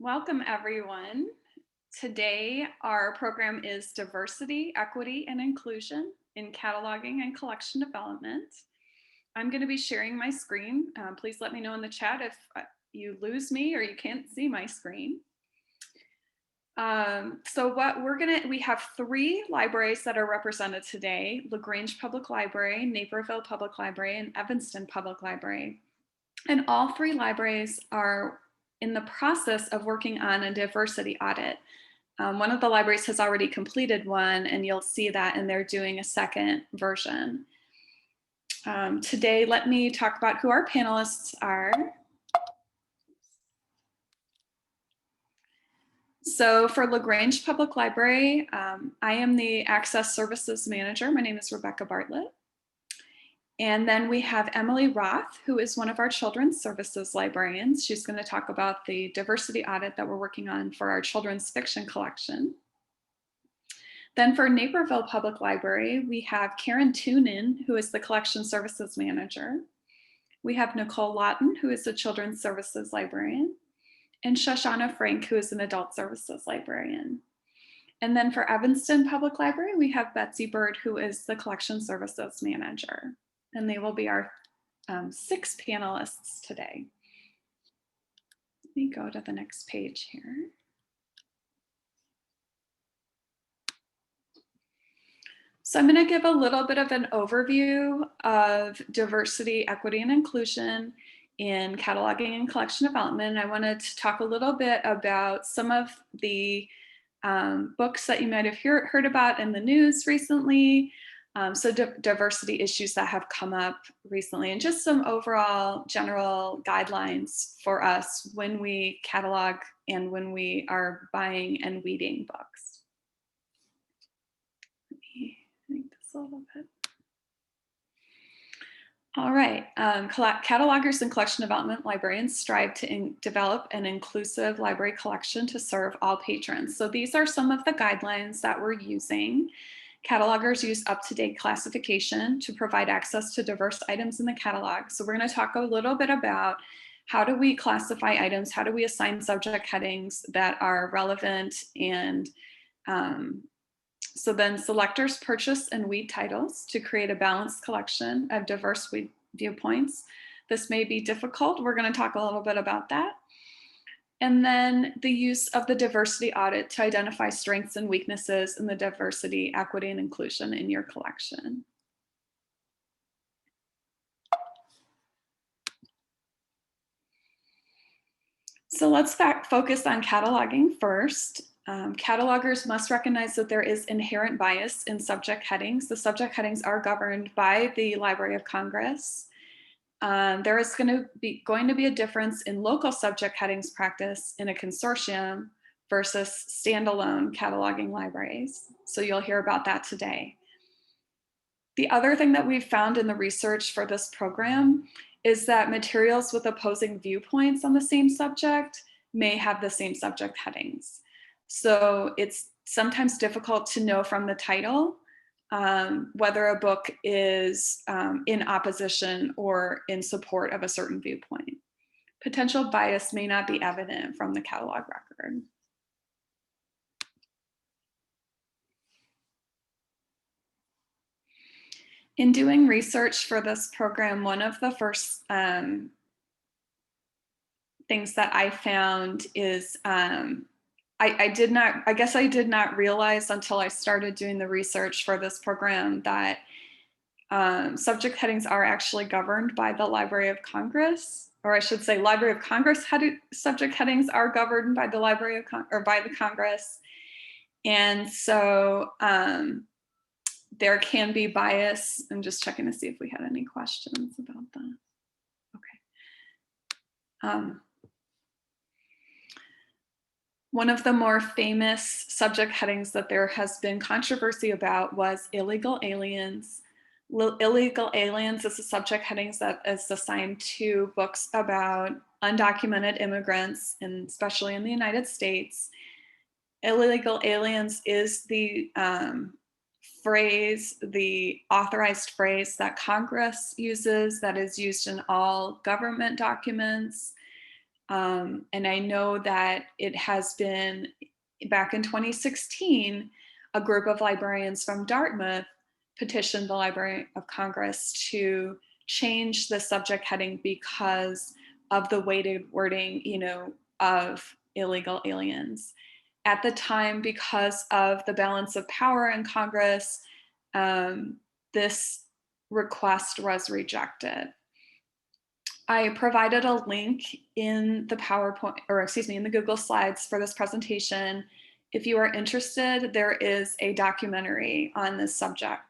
Welcome, everyone. Today, our program is Diversity, Equity, and Inclusion in Cataloging and Collection Development. I'm going to be sharing my screen. Please let me know in the chat if you lose me or you can't see my screen. We have 3 libraries that are represented today: Lagrange Public Library, Naperville Public Library, and Evanston Public Library. And all 3 libraries are in the process of working on a diversity audit. One of the libraries has already completed one, and you'll see that, and they're doing a second version. Today, let me talk about who our panelists are. So for Lagrange Public Library, I am the Access Services Manager. My name is Rebecca Bartlett. And then we have Emily Roth, who is one of our Children's Services librarians. She's going to talk about the diversity audit that we're working on for our children's fiction collection. Then for Naperville Public Library, we have Karen Toonin, who is the Collection Services Manager. We have Nicole Lawton, who is the Children's Services librarian, and Shoshana Frank, who is an Adult Services librarian. And then for Evanston Public Library, we have Betsy Bird, who is the Collection Services Manager. And they will be our 6 panelists today. Let me go to the next page here. So I'm going to give a little bit of an overview of diversity, equity, and inclusion in cataloging and collection development. I wanted to talk a little bit about some of the books that you might have heard about in the news recently. Diversity issues that have come up recently, and just some overall general guidelines for us when we catalog and when we are buying and weeding books. Let me think this a little bit. All right, catalogers and collection development librarians strive to develop an inclusive library collection to serve all patrons. So these are some of the guidelines that we're using. Catalogers use up-to-date classification to provide access to diverse items in the catalog. So we're going to talk a little bit about how do we classify items, how do we assign subject headings that are relevant, and so then selectors purchase and weed titles to create a balanced collection of diverse viewpoints. This may be difficult. We're going to talk a little bit about that. And then the use of the diversity audit to identify strengths and weaknesses in the diversity, equity, and inclusion in your collection. So let's focus on cataloging first. Catalogers must recognize that there is inherent bias in subject headings. The subject headings are governed by the Library of Congress. There is going to be a difference in local subject headings practice in a consortium versus standalone cataloging libraries. So you'll hear about that today. The other thing that we've found in the research for this program is that materials with opposing viewpoints on the same subject may have the same subject headings. So it's sometimes difficult to know from the title whether a book is in opposition or in support of a certain viewpoint. Potential bias may not be evident from the catalog record. In doing research for this program, one of the first things that I found is I did not realize until I started doing the research for this program that subject headings are actually governed by the Library of Congress, or I should say Library of Congress subject headings are governed by the Library of by the Congress. And so there can be bias. I'm just checking to see if we had any questions about that. Okay. One of the more famous subject headings that there has been controversy about was illegal aliens. Illegal aliens is a subject headings that is assigned to books about undocumented immigrants, and especially in the United States. Illegal aliens is the phrase, the authorized phrase that Congress uses, that is used in all government documents. And I know that it has been, back in 2016, a group of librarians from Dartmouth petitioned the Library of Congress to change the subject heading because of the weighted wording, of illegal aliens. At the time, because of the balance of power in Congress, this request was rejected. I provided a link in the PowerPoint, or excuse me, in the Google Slides for this presentation. If you are interested, there is a documentary on this subject,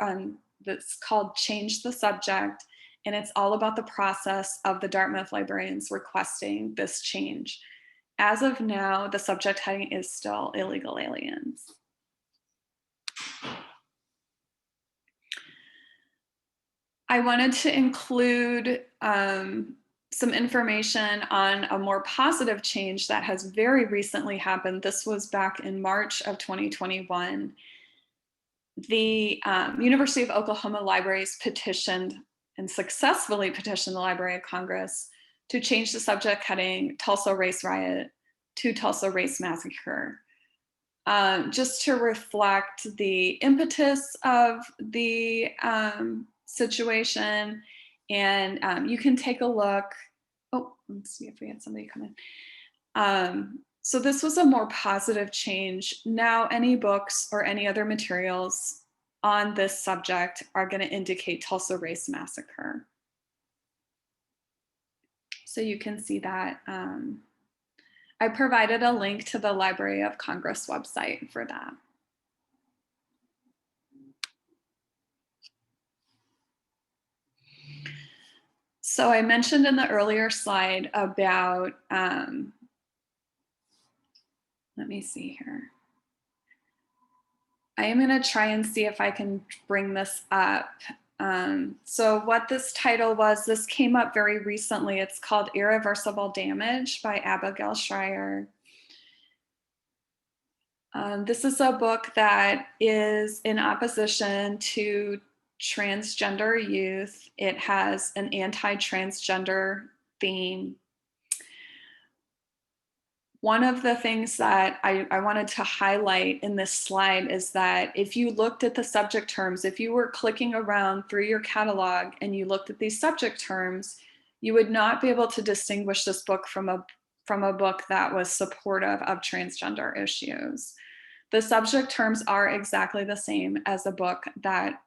that's called Change the Subject, and it's all about the process of the Dartmouth librarians requesting this change. As of now, the subject heading is still illegal aliens. I wanted to include some information on a more positive change that has very recently happened. This was back in March of 2021. The University of Oklahoma Libraries petitioned and successfully petitioned the Library of Congress to change the subject heading Tulsa Race Riot to Tulsa Race Massacre, just to reflect the impetus of the situation. And you can take a look. Oh, let's see if we had somebody come in. So this was a more positive change. Now any books or any other materials on this subject are going to indicate Tulsa Race Massacre. So you can see that. I provided a link to the Library of Congress website for that. So I mentioned in the earlier slide about, let me see here. I am going to try and see if I can bring this up. So what this title was, this came up very recently. It's called Irreversible Damage by Abigail Schreier. This is a book that is in opposition to transgender youth. It has an anti-transgender theme. One of the things that I wanted to highlight in this slide is that if you looked at the subject terms, if you were clicking around through your catalog and you looked at these subject terms, you would not be able to distinguish this book from a book that was supportive of transgender issues. The subject terms are exactly the same as a book that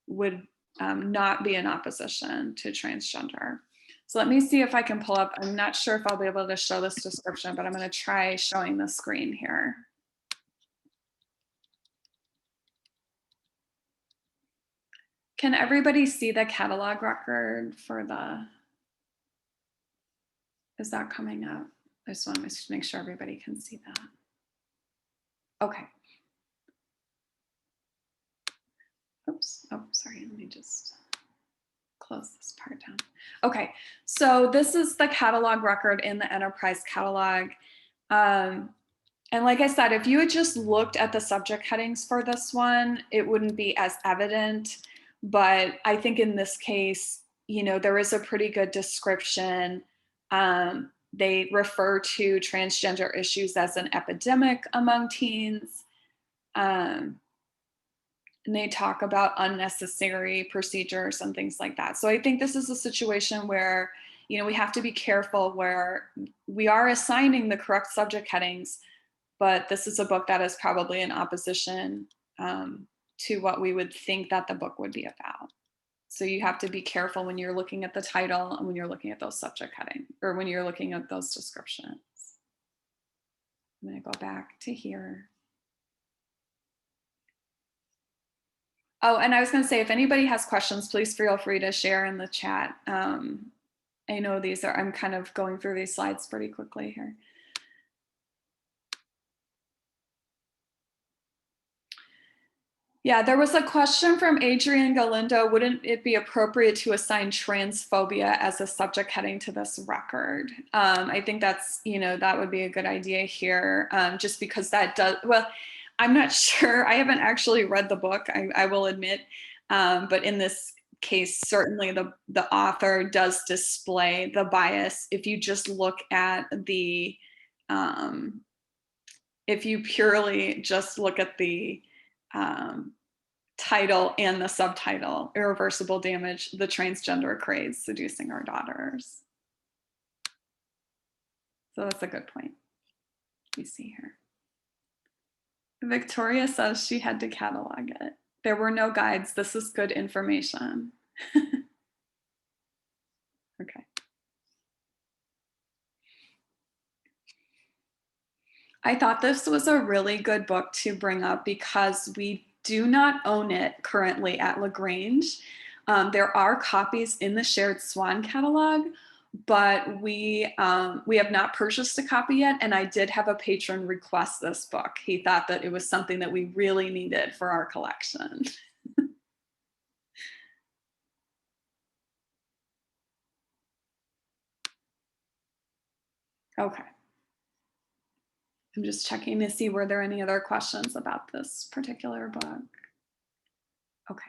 would not be in opposition to transgender. So let me see if I can pull up. I'm not sure if I'll be able to show this description, but I'm going to try showing the screen here. Can everybody see the catalog record for the, is that coming up? I just want to make sure everybody can see that. Okay. Oops, oh, sorry, let me just close this part down. Okay, so this is the catalog record in the Enterprise catalog. And like I said, if you had just looked at the subject headings for this one, it wouldn't be as evident. But I think in this case, there is a pretty good description. They refer to transgender issues as an epidemic among teens. And they talk about unnecessary procedures and things like that. So I think this is a situation where, we have to be careful where we are assigning the correct subject headings, but this is a book that is probably in opposition to what we would think that the book would be about. So you have to be careful when you're looking at the title and when you're looking at those subject headings, or when you're looking at those descriptions. I'm going to go back to here. Oh, and I was going to say, if anybody has questions, please feel free to share in the chat. I know I'm kind of going through these slides pretty quickly here. Yeah, there was a question from Adrian Galindo. Wouldn't it be appropriate to assign transphobia as a subject heading to this record? I think that's, that would be a good idea here, just because that does, well, I'm not sure. I haven't actually read the book, I will admit. But in this case, certainly the author does display the bias. If you just look at the, if you purely just look at the title and the subtitle, Irreversible Damage, the Transgender Craze Seducing Our Daughters. So that's a good point. You see here. Victoria says she had to catalog it. There were no guides. This is good information. Okay. I thought this was a really good book to bring up because we do not own it currently at Lagrange. There are copies in the shared SWAN catalog, but we have not purchased a copy yet, and I did have a patron request this book. He thought that it was something that we really needed for our collection. Okay. I'm just checking to see were there any other questions about this particular book. Okay.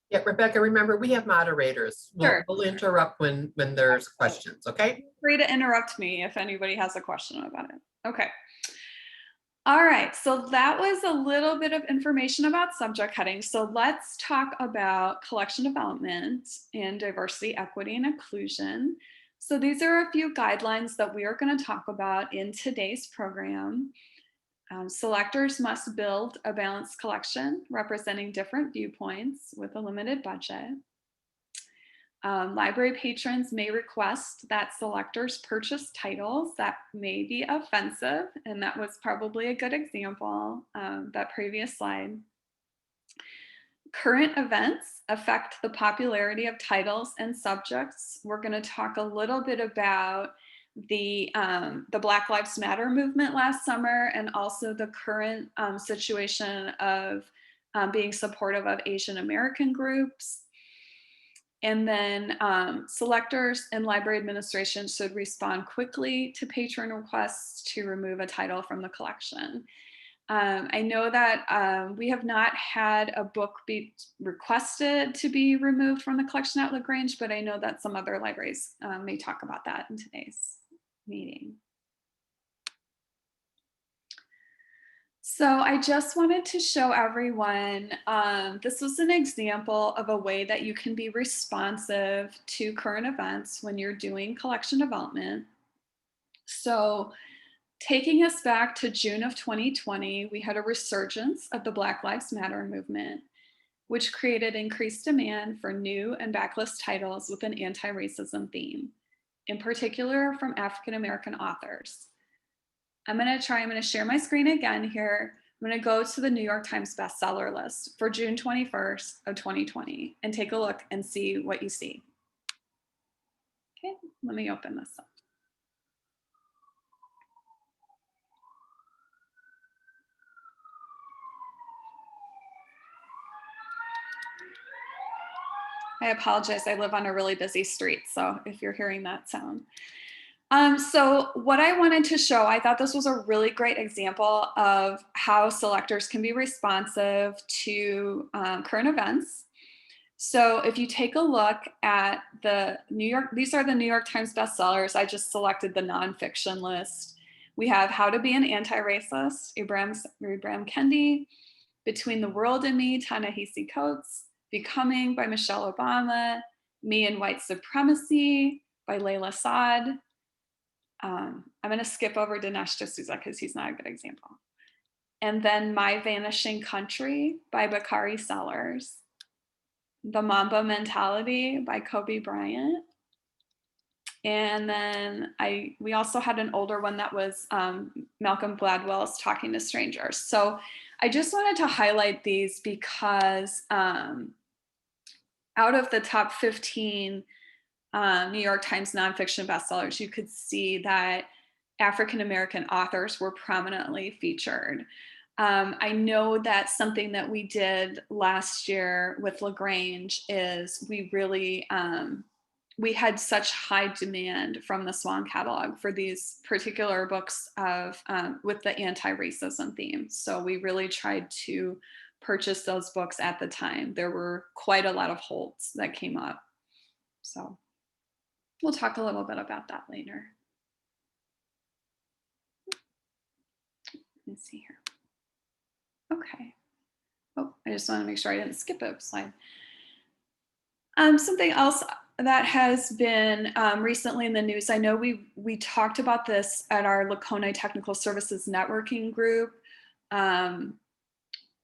Yeah, Rebecca, remember we have moderators. Sure. We'll interrupt when there's questions, okay? Feel free to interrupt me if anybody has a question about it. Okay. All right, so that was a little bit of information about subject headings. So let's talk about collection development and diversity, equity, and inclusion. So these are a few guidelines that we are going to talk about in today's program. Selectors must build a balanced collection representing different viewpoints with a limited budget. Library patrons may request that selectors purchase titles that may be offensive, and that was probably a good example, that previous slide. Current events affect the popularity of titles and subjects. We're going to talk a little bit about the Black Lives Matter movement last summer, and also the current situation of being supportive of Asian American groups. And then selectors and library administration should respond quickly to patron requests to remove a title from the collection. I know that we have not had a book be requested to be removed from the collection at Lagrange, but I know that some other libraries may talk about that in today's meeting. So I just wanted to show everyone, this was an example of a way that you can be responsive to current events when you're doing collection development. So taking us back to June of 2020, we had a resurgence of the Black Lives Matter movement, which created increased demand for new and backlist titles with an anti-racism theme, in particular from African-American authors. I'm going to share my screen again here. I'm going to go to the New York Times bestseller list for June 21st of 2020 and take a look and see what you see. Okay, let me open this up. I apologize, I live on a really busy street, so if you're hearing that sound. So what I wanted to show, I thought this was a really great example of how selectors can be responsive to current events. So if you take a look at these are the New York Times bestsellers. I just selected the nonfiction list. We have How to Be an Anti-Racist, Ibram Kendi, Between the World and Me, Ta-Nehisi Coates, Becoming by Michelle Obama, Me and White Supremacy by Layla Saad. I'm going to skip over Dinesh D'Souza because he's not a good example. And then My Vanishing Country by Bakari Sellers. The Mamba Mentality by Kobe Bryant. And then we also had an older one that was Malcolm Gladwell's Talking to Strangers. So I just wanted to highlight these because out of the top 15 New York Times nonfiction bestsellers, you could see that African-American authors were prominently featured. I know that something that we did last year with Lagrange is we really, we had such high demand from the SWAN catalog for these particular books of with the anti-racism theme. So we really tried to purchase those books at the time. There were quite a lot of holds that came up. So we'll talk a little bit about that later. Let's see here. Okay. Oh, I just want to make sure I didn't skip a slide. Something else that has been recently in the news, I know we talked about this at our LACONI Technical Services Networking group.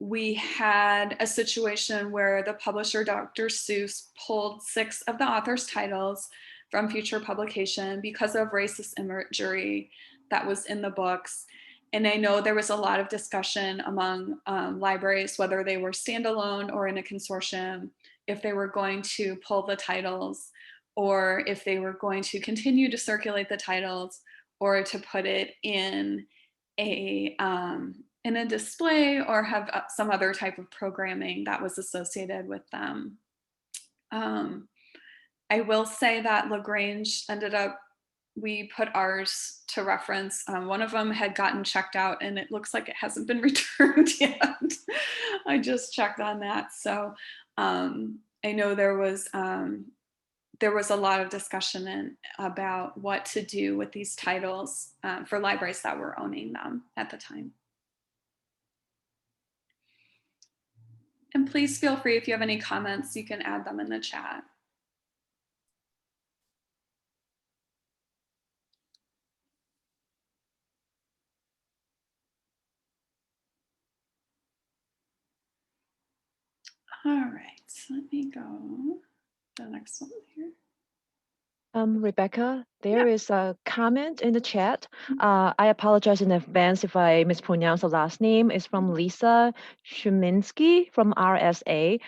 We had a situation where the publisher, Dr. Seuss, pulled 6 of the author's titles from future publication because of racist imagery that was in the books. And I know there was a lot of discussion among libraries, whether they were standalone or in a consortium, if they were going to pull the titles, or if they were going to continue to circulate the titles, or to put it in a display, or have some other type of programming that was associated with them. I will say that Lagrange ended up, we put ours to reference. One of them had gotten checked out and it looks like it hasn't been returned yet. I just checked on that. So I know there was a lot of discussion about what to do with these titles for libraries that were owning them at the time. And please feel free, if you have any comments, you can add them in the chat. All right, so let me go to the next one here. Rebecca, there is a comment in the chat. I apologize in advance if I mispronounce the last name. It's from Lisa Shuminsky from RSA.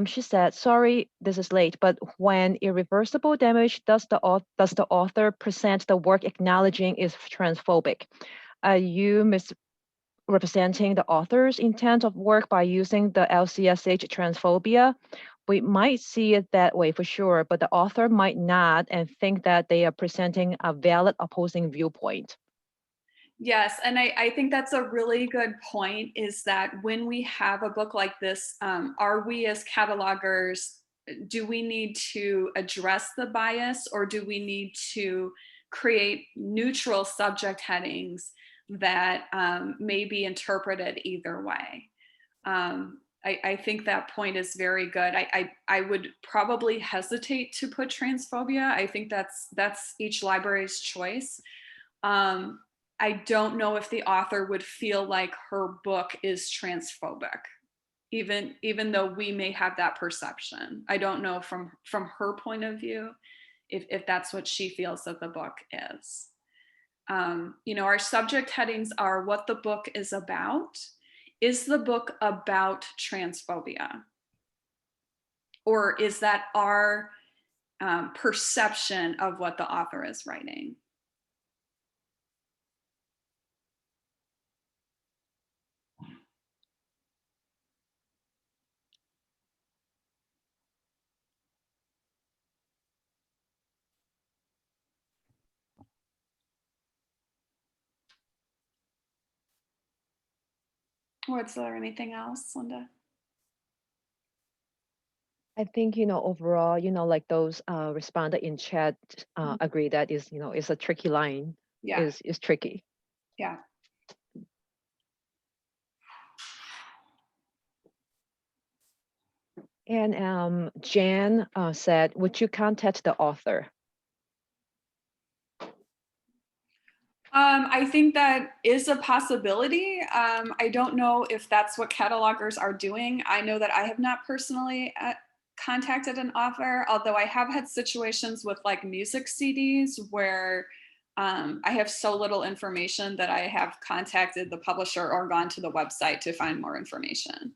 She said, sorry, this is late, but when irreversible damage, does the author present the work acknowledging is transphobic? Are you misrepresenting the author's intent of work by using the LCSH transphobia? We might see it that way for sure, but the author might not and think that they are presenting a valid opposing viewpoint. Yes, and I think that's a really good point, is that when we have a book like this, are we as catalogers, do we need to address the bias, or do we need to create neutral subject headings that may be interpreted either way? I think that point is very good. I would probably hesitate to put transphobia. I think that's each library's choice. I don't know if the author would feel like her book is transphobic, even though we may have that perception. I don't know from her point of view if that's what she feels that the book is. You know, our subject headings are what the book is about. Is the book about transphobia? Or is that our perception of what the author is writing? Or is there anything else, Linda? I think, you know, overall, you know, like those responded in chat agree that is, you know, it's a tricky line. Yeah. Is tricky. Yeah. And Jan said, would you contact the author? I think that is a possibility. I don't know if that's what catalogers are doing. I know that I have not personally contacted an author, although I have had situations with like music CDs where I have so little information that I have contacted the publisher or gone to the website to find more information.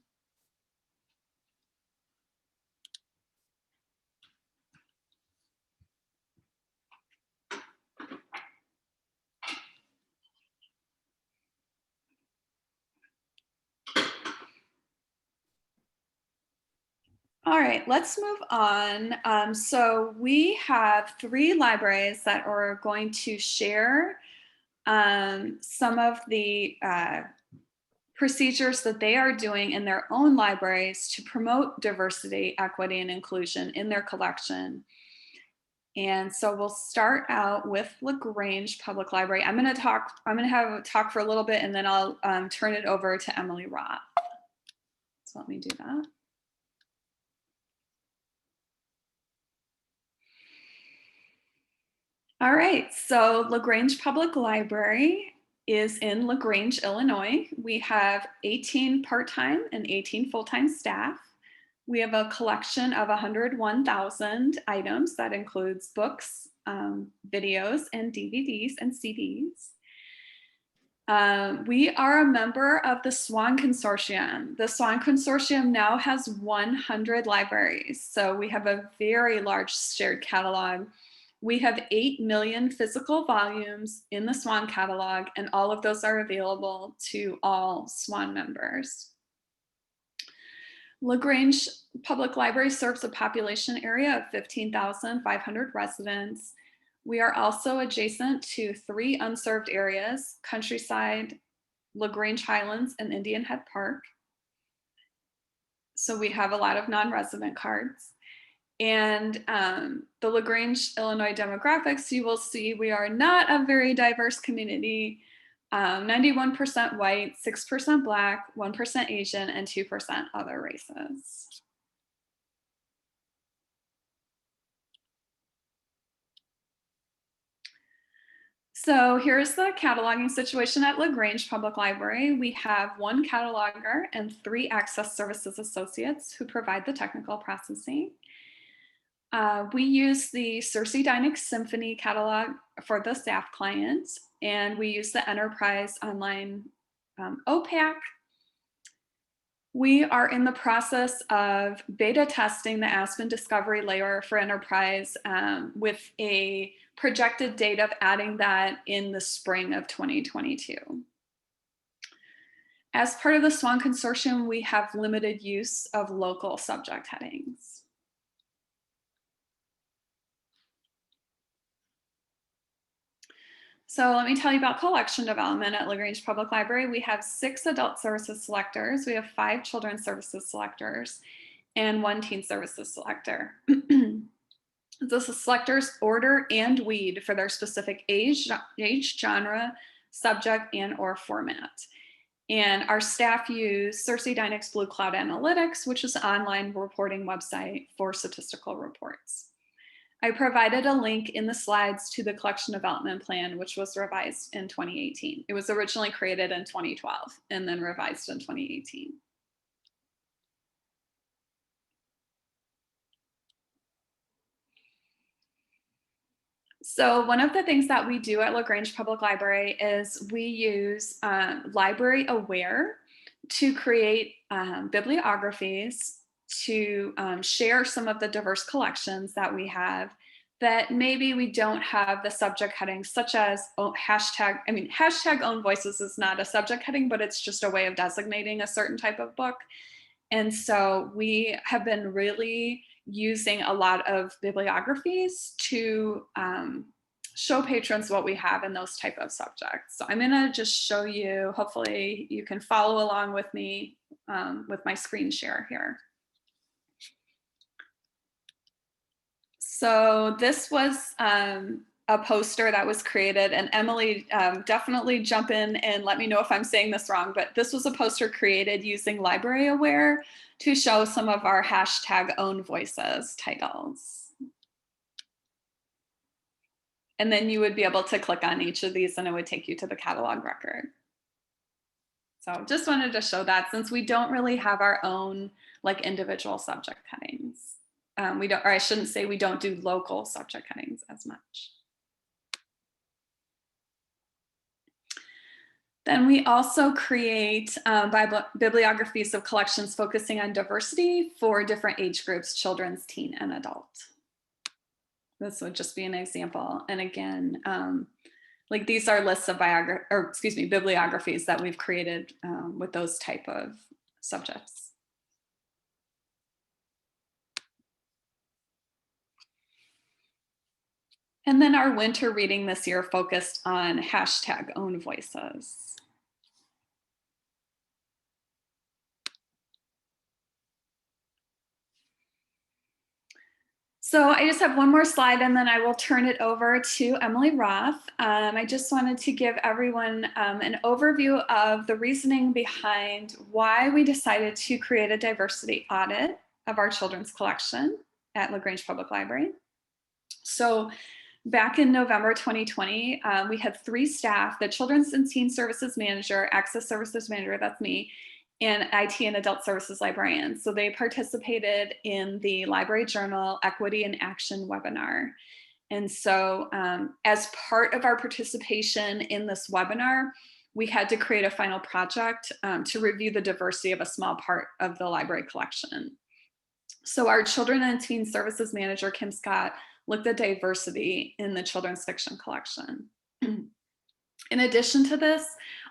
All right, let's move on. So we have 3 libraries that are going to share some of the procedures that they are doing in their own libraries to promote diversity, equity, and inclusion in their collection. And so we'll start out with Lagrange Public Library. I'm going to have a talk for a little bit, and then I'll turn it over to Emily Roth. So let me do that. All right, so Lagrange Public Library is in Lagrange, Illinois. We have 18 part-time and 18 full-time staff. We have a collection of 101,000 items that includes books, videos, and DVDs and CDs. We are a member of the SWAN Consortium. The SWAN Consortium now has 100 libraries, so we have a very large shared catalog. We have 8 million physical volumes in the SWAN catalog, and all of those are available to all SWAN members. Lagrange Public Library serves a population area of 15,500 residents. We are also adjacent to 3 unserved areas: Countryside, Lagrange Highlands, and Indian Head Park. So we have a lot of non-resident cards. And the Lagrange, Illinois demographics, you will see we are not a very diverse community. 91% white, 6% Black, 1% Asian, and 2% other races. So here's the cataloging situation at Lagrange Public Library. We have 1 cataloger and 3 access services associates who provide the technical processing. We use the SirsiDynix Symphony catalog for the staff clients, and we use the Enterprise online OPAC. We are in the process of beta testing the Aspen Discovery Layer for Enterprise with a projected date of adding that in the spring of 2022. As part of the SWAN Consortium, we have limited use of local subject headings. So let me tell you about collection development at Lagrange Public Library. We have 6 adult services selectors. We have 5 children's services selectors and 1 teen services selector. The selectors order and weed for their specific age, genre, subject, and/or format. And our staff use SirsiDynix Blue Cloud Analytics, which is an online reporting website for statistical reports. I provided a link in the slides to the collection development plan, which was revised in 2018. It was originally created in 2012 and then revised in 2018. So one of the things that we do at Lagrange Public Library is we use Library Aware to create bibliographies to share some of the diverse collections that we have that maybe we don't have the subject headings, such as hashtag own voices is not a subject heading, but it's just a way of designating a certain type of book. And so we have been really using a lot of bibliographies to show patrons what we have in those type of subjects. So I'm gonna just show you, hopefully you can follow along with me with my screen share here. So this was a poster that was created, and Emily, definitely jump in and let me know if I'm saying this wrong, but this was a poster created using Library Aware to show some of our hashtag own voices titles. And then you would be able to click on each of these and it would take you to the catalog record. So just wanted to show that, since we don't really have our own like individual subject headings. We don't, or I shouldn't say we don't do local subject headings as much. Then we also create bibliographies of collections focusing on diversity for different age groups: children's, teen, and adult. This would just be an example. And again, like these are lists of bibliographies that we've created with those type of subjects. And then our winter reading this year focused on hashtag own voices. So I just have one more slide and then I will turn it over to Emily Roth. I just wanted to give everyone an overview of the reasoning behind why we decided to create a diversity audit of our children's collection at Lagrange Public Library. So back in November 2020, we had 3 staff, the Children's and Teen Services Manager, Access Services Manager, that's me, and IT and Adult Services Librarians. So they participated in the Library Journal Equity in Action webinar. And so as part of our participation in this webinar, we had to create a final project to review the diversity of a small part of the library collection. So our Children and Teen Services Manager, Kim Scott, looked at diversity in the children's fiction collection. In addition to this,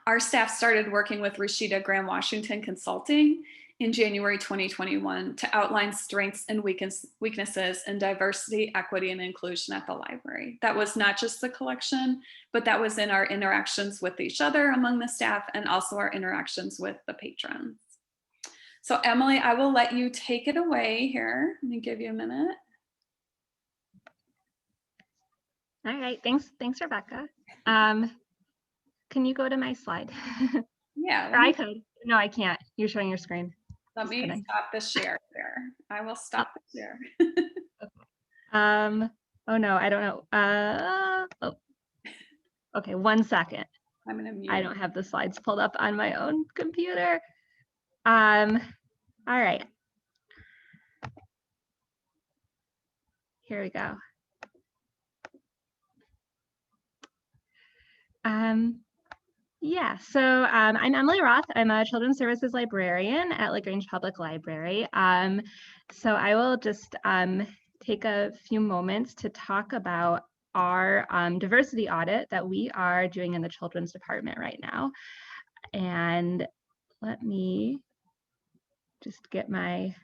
our staff started working with Rashida Graham Washington Consulting in January 2021 to outline strengths and weaknesses in diversity, equity, and inclusion at the library. That was not just the collection, but that was in our interactions with each other among the staff and also our interactions with the patrons. So Emily, I will let you take it away here. Let me give you a minute. All right, thanks, Rebecca. Can you go to my slide? Yeah. Or I could. No, I can't. You're showing your screen. Let me stop the share there. I will stop the share. Oh no, I don't know. Oh, okay, 1 second. I'm gonna mute. I don't have the slides pulled up on my own computer. All right. Here we go. Yeah, so I'm Emily Roth. I'm a Children's Services Librarian at Lagrange Public Library. So I will just take a few moments to talk about our diversity audit that we are doing in the Children's Department right now. And let me just get my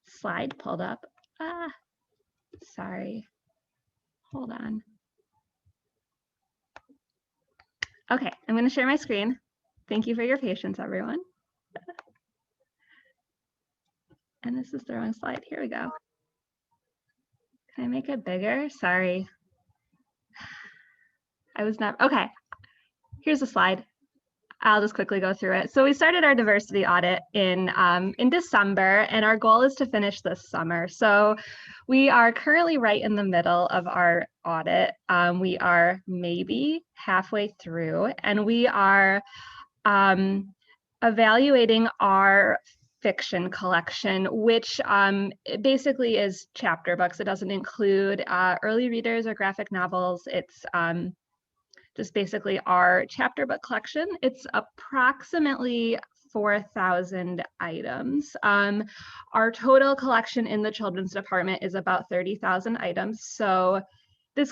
slide pulled up. Sorry, hold on. Okay, I'm going to share my screen. Thank you for your patience, everyone. And this is the wrong slide. Here we go. Can I make it bigger? Sorry. I was not, okay. Here's the slide. I'll just quickly go through it. So we started our diversity audit in December, and our goal is to finish this summer. So we are currently right in the middle of our audit. We are maybe halfway through, and we are evaluating our fiction collection, which basically is chapter books. It doesn't include early readers or graphic novels. It's just basically our chapter book collection. It's approximately 4,000 items. Our total collection in the children's department is about 30,000 items. So this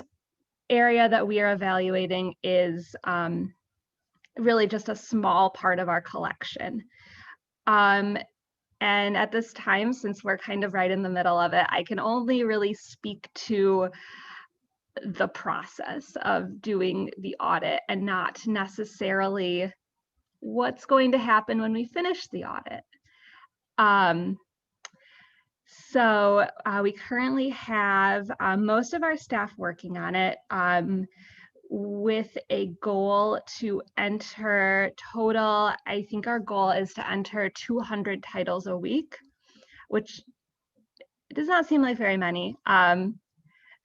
area that we are evaluating is really just a small part of our collection. And at this time, since we're kind of right in the middle of it, I can only really speak to the process of doing the audit and not necessarily what's going to happen when we finish the audit. So we currently have most of our staff working on it with a goal to enter total, I think our goal is to enter 200 titles a week, which does not seem like very many.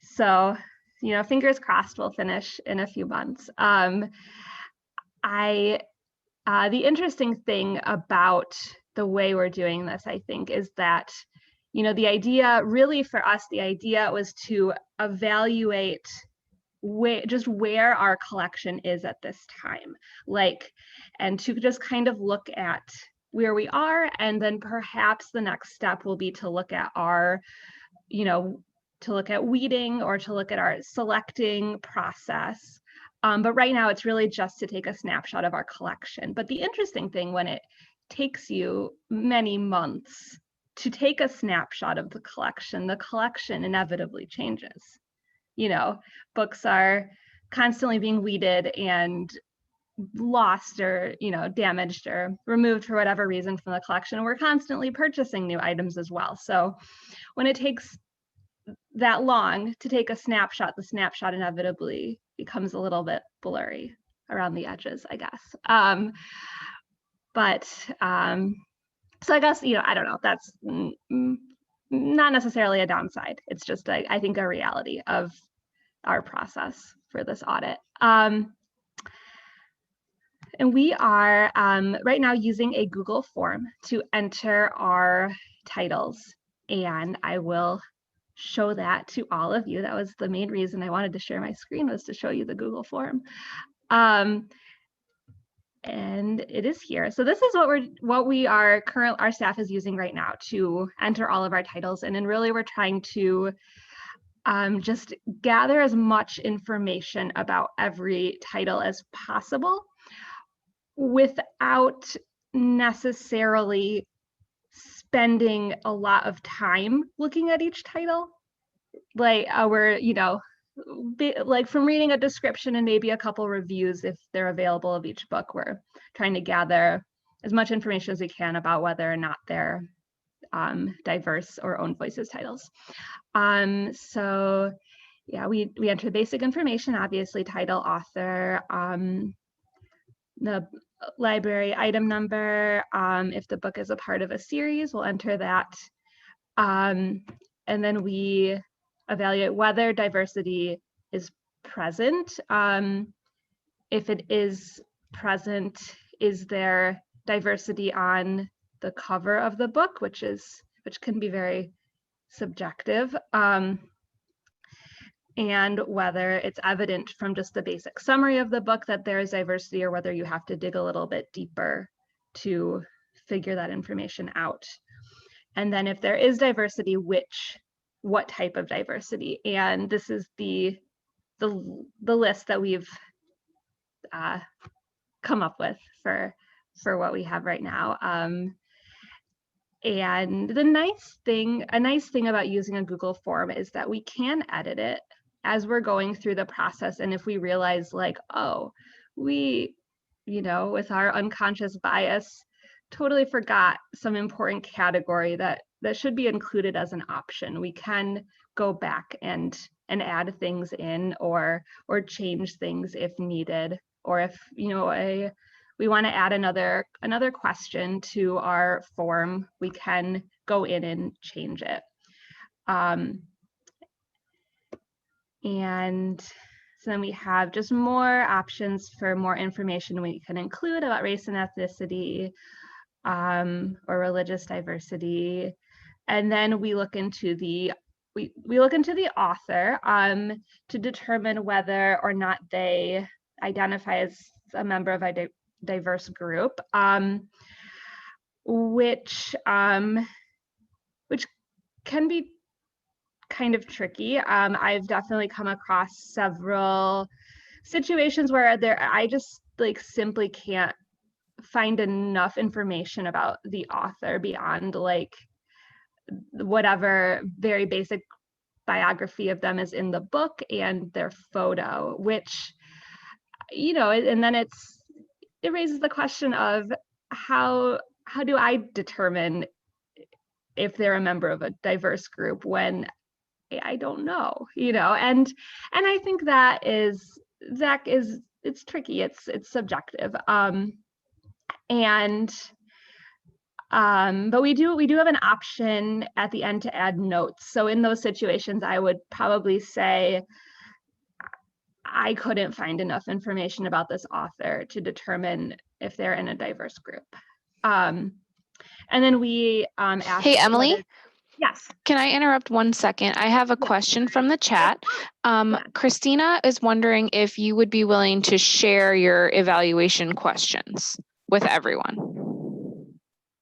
So, you know, fingers crossed we'll finish in a few months. The interesting thing about the way we're doing this, I think, is that, you know, the idea really for us, the idea was to evaluate where our collection is at this time, like, and to just kind of look at where we are, and then perhaps the next step will be to look at our, you know, to look at weeding or to look at our selecting process. But right now it's really just to take a snapshot of our collection. But the interesting thing, when it takes you many months to take a snapshot of the collection inevitably changes. You know, books are constantly being weeded, and lost or, damaged or removed for whatever reason from the collection. We're constantly purchasing new items as well. So when it takes that long to take a snapshot, the snapshot inevitably becomes a little bit blurry around the edges, I guess. So I guess, I don't know, that's not necessarily a downside. It's just, I think, a reality of our process for this audit. And we are right now using a Google form to enter our titles. And I will show that to all of you. That was the main reason I wanted to share my screen, was to show you the Google form. And it is here. So this is our staff is using right now to enter all of our titles. And then really we're trying to just gather as much information about every title as possible without necessarily spending a lot of time looking at each title. Like like from reading a description and maybe a couple reviews, if they're available, of each book, we're trying to gather as much information as we can about whether or not they're diverse or own voices titles. So yeah, we enter basic information, obviously title, author, the library item number. If the book is a part of a series, we'll enter that. And then we evaluate whether diversity is present. If it is present, is there diversity on the cover of the book, which can be very subjective, and whether it's evident from just the basic summary of the book that there is diversity, or whether you have to dig a little bit deeper to figure that information out. And then if there is diversity, what type of diversity? And this is the list that we've come up with for what we have right now. And a nice thing about using a Google form is that we can edit it as we're going through the process. And if we realize, like, oh, we, with our unconscious bias, totally forgot some important category that should be included as an option, we can go back and add things in, or change things if needed, or if we want to add another question to our form, we can go in and change it. And so then we have just more options for more information we can include about race and ethnicity, or religious diversity. And then we look into the author to determine whether or not they identify as a member of a diverse group, which can be kind of tricky. I've definitely come across several situations where I just simply can't find enough information about the author beyond whatever very basic biography of them is in the book and their photo, which, and then it raises the question of how do I determine if they're a member of a diverse group when I don't know, and I think it's tricky, it's subjective. But we do have an option at the end to add notes. So in those situations, I would probably say, I couldn't find enough information about this author to determine if they're in a diverse group. And then we asked— Hey, Emily? Yes. Can I interrupt 1 second? I have a question from the chat. Christina is wondering if you would be willing to share your evaluation questions with everyone.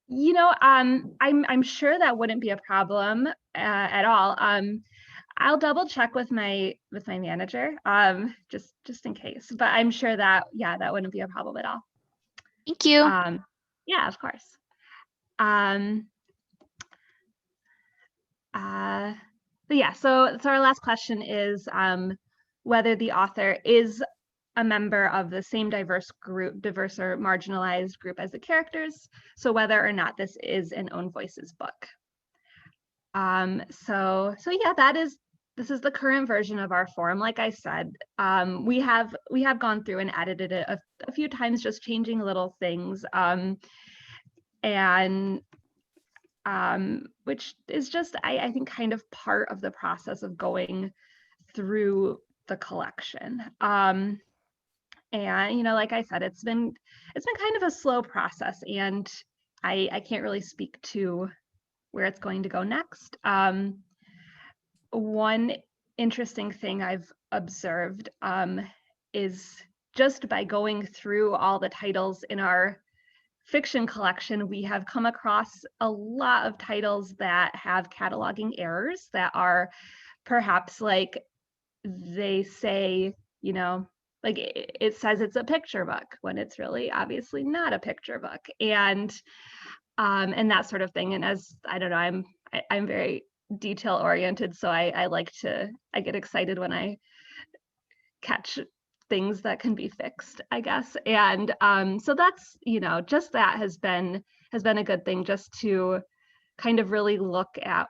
I'm sure that wouldn't be a problem at all. I'll double check with my manager, just in case. But I'm sure that that wouldn't be a problem at all. Thank you. Yeah, of course. But yeah, so our last question is whether the author is a member of the same diverse or marginalized group as the characters. So whether or not this is an own voices book. So yeah, this is the current version of our form. Like I said, we have gone through and edited it a few times, just changing little things, which is just, I think, kind of part of the process of going through the collection. And like I said, it's been kind of a slow process, and I can't really speak to where it's going to go next. One interesting thing I've observed is just by going through all the titles in our fiction collection, we have come across a lot of titles that have cataloging errors that are perhaps like they say, like it says it's a picture book when it's really obviously not a picture book, and that sort of thing. And as I don't know, I'm very detail oriented, so I get excited when I catch things that can be fixed, I guess. And so that's, just that has been a good thing, just to kind of really look at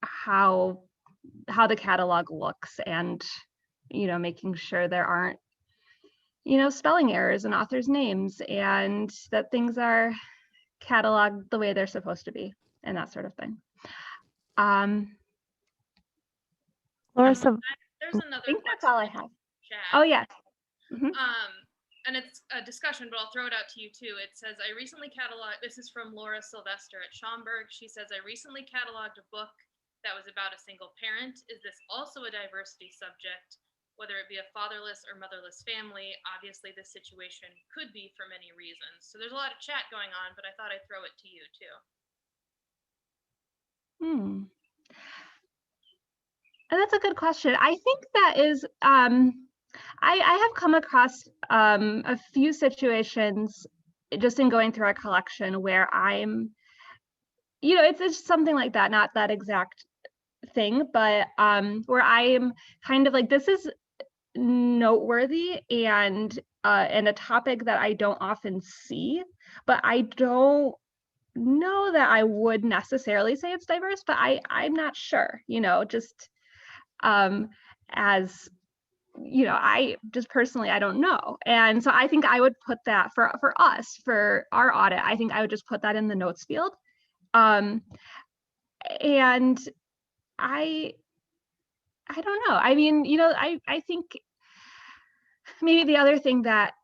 how the catalog looks, and making sure there aren't spelling errors in authors' names, and that things are cataloged the way they're supposed to be, and that sort of thing. Laura, There's another. I think that's all I have. Chat. Oh yeah. Mm-hmm. And it's a discussion, but I'll throw it out to you too. It says, I recently cataloged, this is from Laura Sylvester at Schaumburg. She says, I recently cataloged a book that was about a single parent. Is this also a diversity subject, whether it be a fatherless or motherless family? Obviously, this situation could be for many reasons. So there's a lot of chat going on, but I thought I'd throw it to you too. And that's a good question. I think that is, I have come across a few situations just in going through our collection where I'm, it's something like that, not that exact thing, but where I am kind of like, this is noteworthy and a topic that I don't often see, but I don't know that I would necessarily say it's diverse, but I'm not sure, just as I just personally, I don't know. And so I think I would put that for us, for our audit, I think I would just put that in the notes field. And I don't know. I mean, I think maybe the other thing that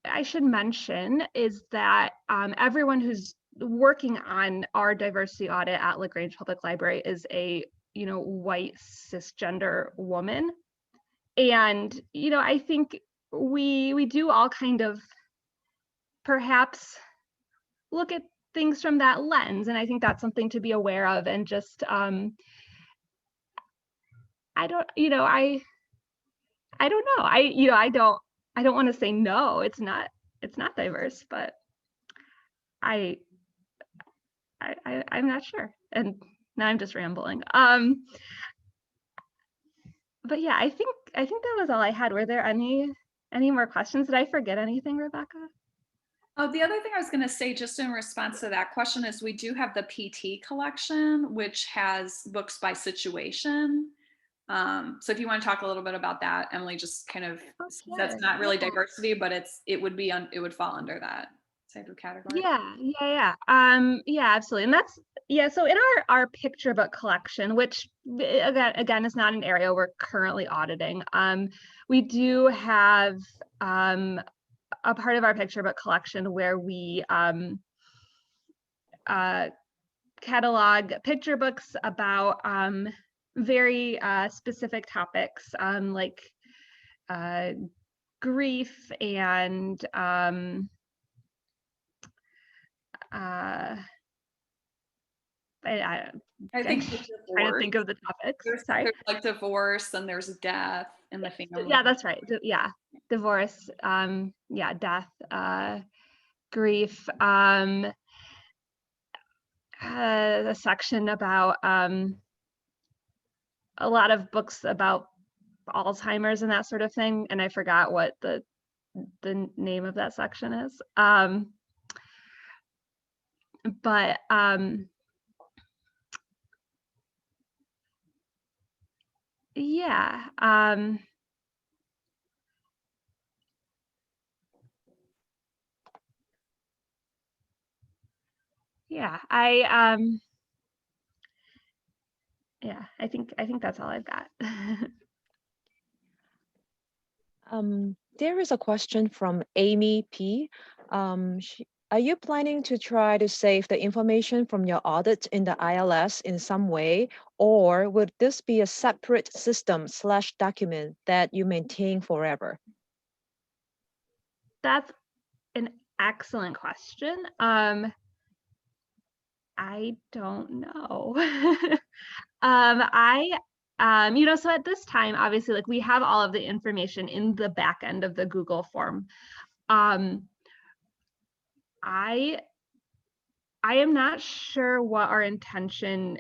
I should mention is that everyone who's working on our diversity audit at Lagrange Public Library is a white cisgender woman. And I think we do all kind of perhaps look at things from that lens, and I think that's something to be aware of. And just I don't know. I don't want to say no, it's not diverse, but I'm not sure. And now I'm just rambling. But yeah, I think that was all I had. Were there any more questions? Did I forget anything, Rebecca? Oh, the other thing I was going to say, just in response to that question, is we do have the PT collection, which has books by situation. So if you want to talk a little bit about that, Emily, just kind of, that's not really diversity, but it would fall under that type of category. Yeah, absolutely. And that's, so in our picture book collection, which again is not an area we're currently auditing, we do have a part of our picture book collection where we catalog picture books about very specific topics, like grief and I think trying to think of the topics. There's like divorce, and there's death in the family. Yeah, that's right. Yeah, divorce, death, grief, a section about a lot of books about Alzheimer's and that sort of thing, and I forgot what the the name of that section is. But yeah. Yeah, yeah, I think that's all I've got. There is a question from Amy P. Are you planning to try to save the information from your audit in the ILS in some way, or would this be a separate system / document that you maintain forever? That's an excellent question. I don't know. So at this time, obviously, like we have all of the information in the back end of the Google form. I am not sure what our intention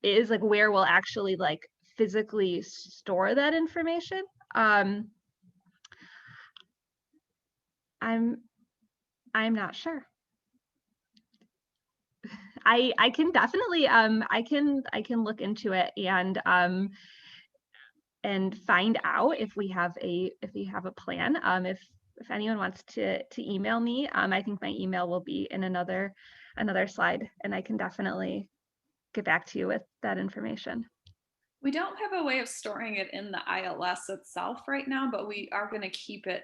is, like where we'll actually like physically store that information. I'm not sure. I can definitely I can look into it and find out if we have a plan. If anyone wants to email me, I think my email will be in another slide, and I can definitely get back to you with that information. We don't have a way of storing it in the ILS itself right now, but we are going to keep the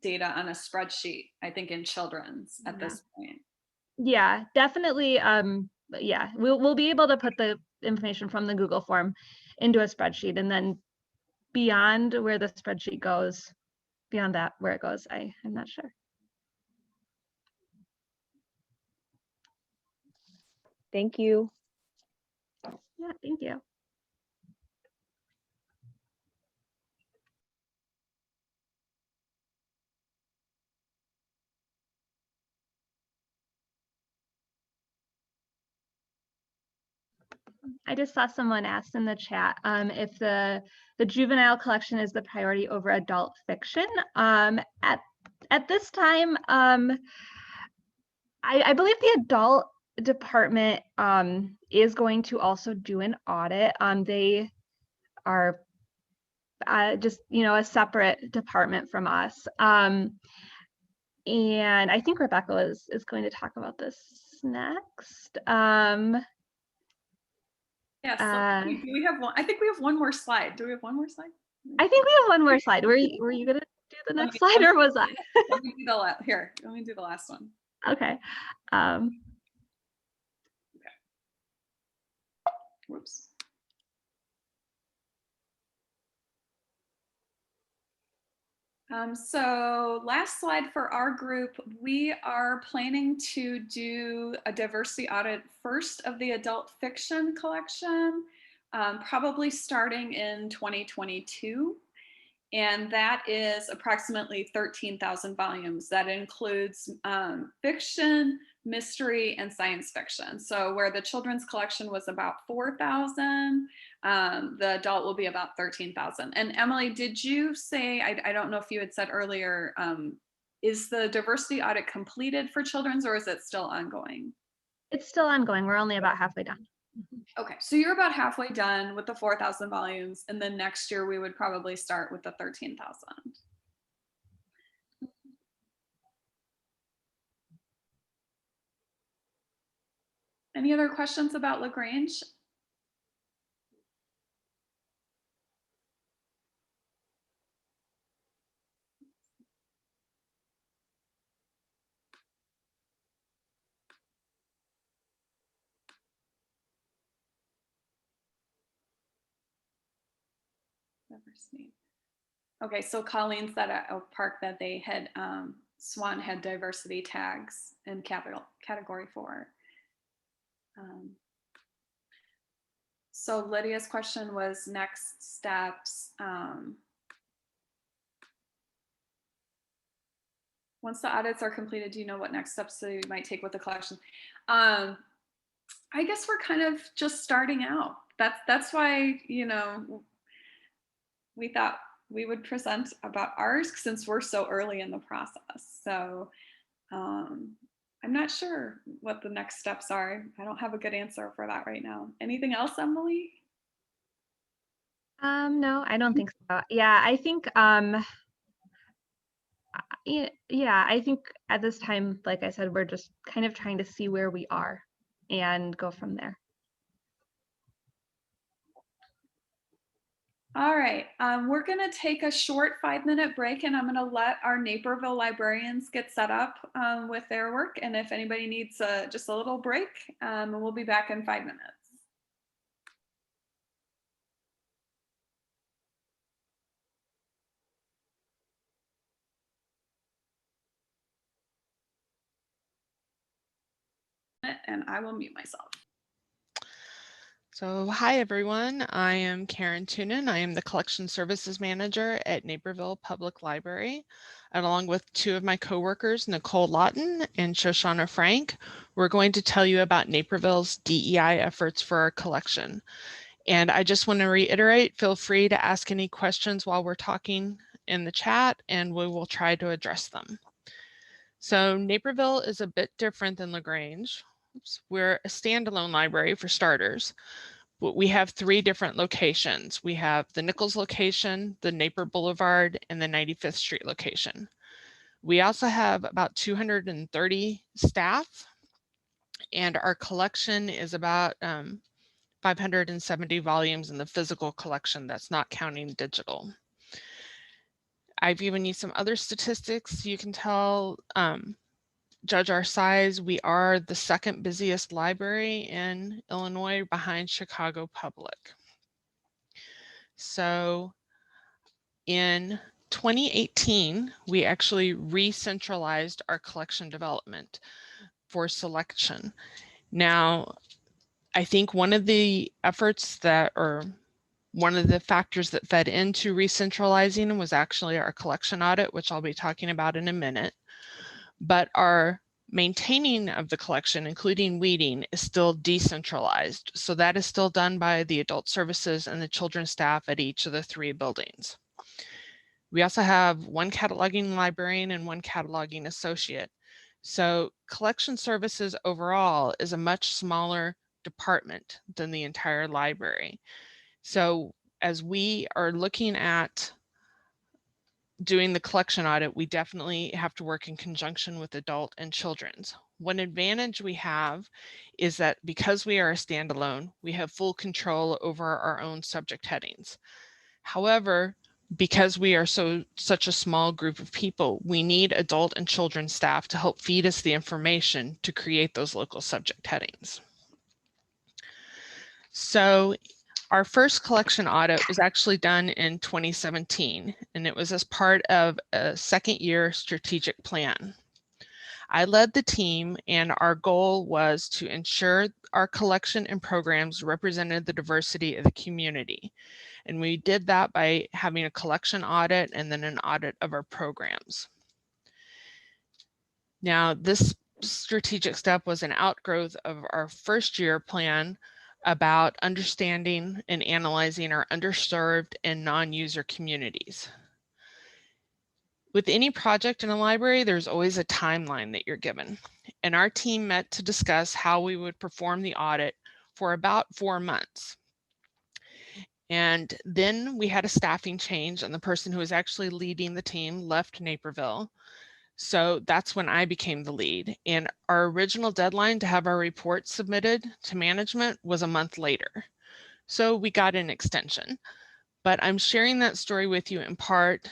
data on a spreadsheet, I think, in children's at this point. Yeah, definitely. Yeah, we'll be able to put the information from the Google form into a spreadsheet, and then beyond where the spreadsheet goes, beyond that, where it goes, I'm not sure. Thank you. Yeah, thank you. I just saw someone asked in the chat if the juvenile collection is the priority over adult fiction. At this time, I believe the adult department is going to also do an audit. They are just a separate department from us. And I think Rebecca is going to talk about this next. Yes. Do we have one? I think we have one more slide. Do we have one more slide? I think we have one more slide. Were you gonna do the next slide, or was I? Let me do the last one. Okay. Okay. Whoops. So last slide for our group, we are planning to do a diversity audit first of the adult fiction collection, probably starting in 2022. And that is approximately 13,000 volumes. That includes fiction, mystery, and science fiction. So where the children's collection was about 4,000, the adult will be about 13,000. And Emily, did you say, I don't know if you had said earlier, is the diversity audit completed for children's, or is it still ongoing? It's still ongoing. We're only about halfway done. Okay, so you're about halfway done with the 4,000 volumes, and then next year we would probably start with the 13,000. Any other questions about Lagrange? Okay, so Colleen said at Oak Park that they had, SWAN had diversity tags in category 4. So Lydia's question was next steps. Once the audits are completed, do you know what next steps you might take with the collection? I guess we're kind of just starting out. That's why, we thought we would present about ours since we're so early in the process. So I'm not sure what the next steps are. I don't have a good answer for that right now. Anything else, Emily? No, I don't think so. Yeah, I think yeah, I think at this time, like I said, we're just kind of trying to see where we are and go from there. All right, we're gonna take a short 5-minute break, and I'm gonna let our Naperville librarians get set up with their work. And if anybody needs just a little break, we'll be back in 5 minutes. And I will mute myself. So hi everyone, I am Karen Tunin. I am the Collection Services Manager at Naperville Public Library. And along with two of my coworkers, Nicole Lawton and Shoshana Frank, we're going to tell you about Naperville's DEI efforts for our collection. And I just want to reiterate, feel free to ask any questions while we're talking in the chat, and we will try to address them. So Naperville is a bit different than Lagrange. We're a standalone library for starters. But we have 3 different locations. We have the Nichols location, the Naper Boulevard, and the 95th Street location. We also have about 230 staff, and our collection is about 570 volumes in the physical collection. That's not counting digital. I've given you some other statistics. You can tell, judge our size. We are the 2nd busiest library in Illinois behind Chicago Public. So in 2018, we actually re-centralized our collection development for selection. Now, I think one of the efforts that, or one of the factors that fed into re-centralizing was actually our collection audit, which I'll be talking about in a minute. But our maintaining of the collection, including weeding, is still decentralized. So that is still done by the adult services and the children's staff at each of the 3 buildings. We also have 1 cataloging librarian and 1 cataloging associate. So collection services overall is a much smaller department than the entire library. So as we are looking at doing the collection audit, we definitely have to work in conjunction with adult and children's. One advantage we have is that because we are a standalone, we have full control over our own subject headings. However, because we are such a small group of people, we need adult and children's staff to help feed us the information to create those local subject headings. So our first collection audit was actually done in 2017, and it was as part of a 2nd-year strategic plan. I led the team, and our goal was to ensure our collection and programs represented the diversity of the community. And we did that by having a collection audit and then an audit of our programs. Now, this strategic step was an outgrowth of our 1st-year plan about understanding and analyzing our underserved and non-user communities. With any project in a library, there's always a timeline that you're given. And our team met to discuss how we would perform the audit for about 4 months. And then we had a staffing change, and the person who was actually leading the team left Naperville. So that's when I became the lead. And our original deadline to have our report submitted to management was a month later. So we got an extension. But I'm sharing that story with you in part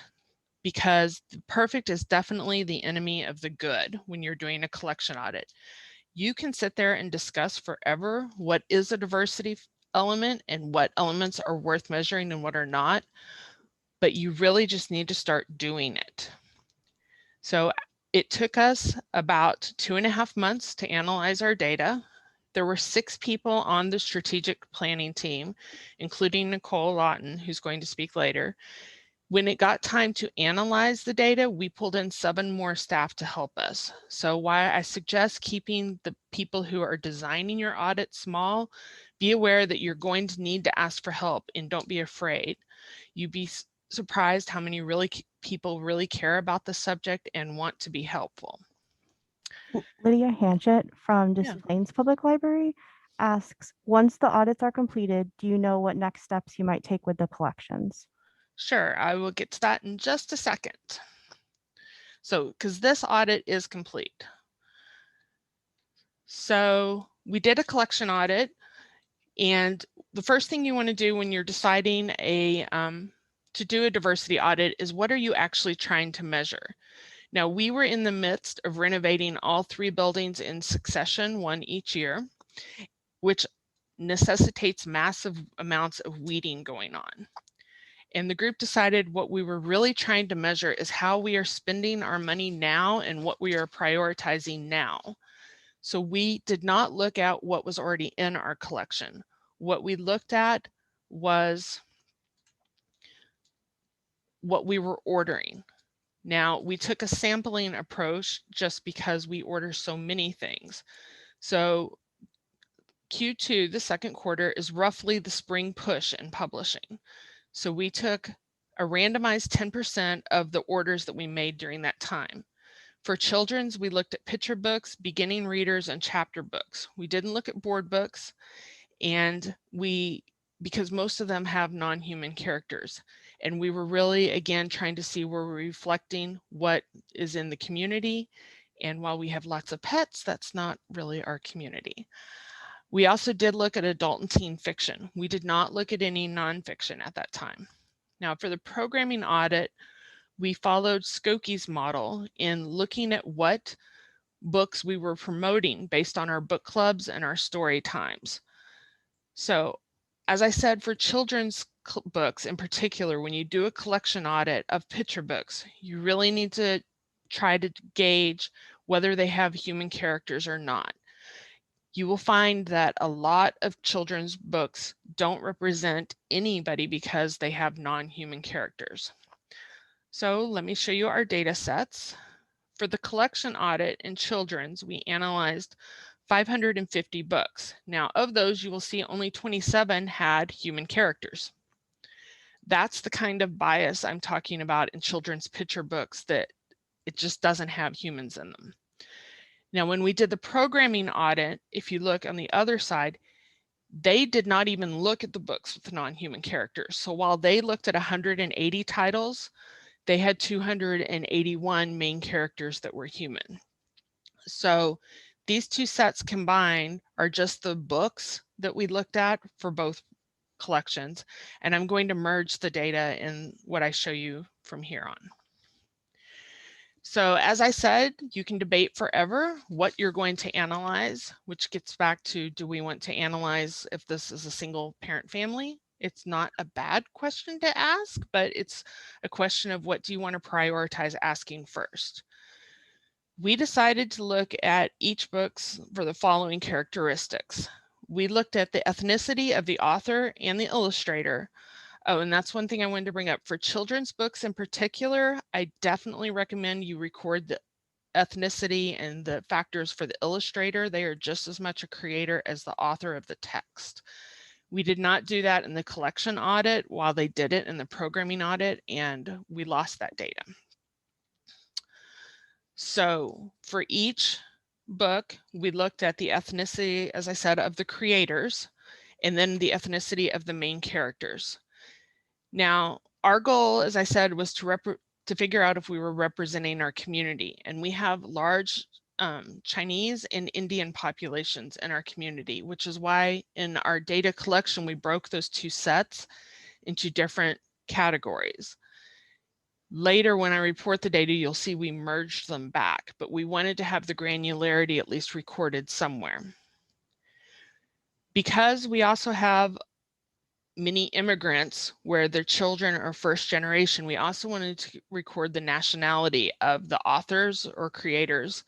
because the perfect is definitely the enemy of the good when you're doing a collection audit. You can sit there and discuss forever what is a diversity element and what elements are worth measuring and what are not, but you really just need to start doing it. So it took us about 2.5 months to analyze our data. There were 6 people on the strategic planning team, including Nicole Lawton, who's going to speak later. When it got time to analyze the data, we pulled in 7 more staff to help us. So while I suggest keeping the people who are designing your audit small, be aware that you're going to need to ask for help and don't be afraid. surprised how many people really care about the subject and want to be helpful. Lydia Hanchett from Des Yeah. Plaines Public Library asks, once the audits are completed, do you know what next steps you might take with the collections? Sure, I will get to that in just a second. So, because this audit is complete. So we did a collection audit, and the first thing you want to do when you're deciding to do a diversity audit is, what are you actually trying to measure? Now, we were in the midst of renovating all 3 buildings in succession, one each year, which necessitates massive amounts of weeding going on. And the group decided what we were really trying to measure is how we are spending our money now and what we are prioritizing now. So we did not look at what was already in our collection. What we looked at was what we were ordering. Now, we took a sampling approach just because we order so many things. So Q2, the second quarter, is roughly the spring push in publishing. So we took a randomized 10% of the orders that we made during that time. For children's, we looked at picture books, beginning readers, and chapter books. We didn't look at board books, and because most of them have non-human characters. And we were really, again, trying to see where we're reflecting what is in the community. And while we have lots of pets, that's not really our community. We also did look at adult and teen fiction. We did not look at any nonfiction at that time. Now, for the programming audit, we followed Skoki's model in looking at what books we were promoting based on our book clubs and our story times. So, as I said, for children's books in particular, when you do a collection audit of picture books, you really need to try to gauge whether they have human characters or not. You will find that a lot of children's books don't represent anybody because they have non-human characters. So let me show you our data sets. For the collection audit in children's, we analyzed 550 books. Now, of those, you will see only 27 had human characters. That's the kind of bias I'm talking about in children's picture books, that it just doesn't have humans in them. Now, when we did the programming audit, if you look on the other side, they did not even look at the books with non-human characters. So while they looked at 180 titles, they had 281 main characters that were human. So these two sets combined are just the books that we looked at for both collections, and I'm going to merge the data in what I show you from here on. So as I said, you can debate forever what you're going to analyze, which gets back to, do we want to analyze if this is a single parent family? It's not a bad question to ask, but it's a question of what do you want to prioritize asking first. We decided to look at each book's for the following characteristics. We looked at the ethnicity of the author and the illustrator. Oh, and that's one thing I wanted to bring up. For children's books in particular, I definitely recommend you record the ethnicity and the factors for the illustrator. They are just as much a creator as the author of the text. We did not do that in the collection audit while they did it in the programming audit, and we lost that data. So for each book, we looked at the ethnicity, as I said, of the creators, and then the ethnicity of the main characters. Now, our goal, as I said, was to figure out if we were representing our community, and we have large Chinese and Indian populations in our community, which is why in our data collection, we broke those two sets into different categories. Later, when I report the data, you'll see we merged them back, but we wanted to have the granularity at least recorded somewhere. Because we also have many immigrants where their children are first generation, we also wanted to record the nationality of the authors or creators,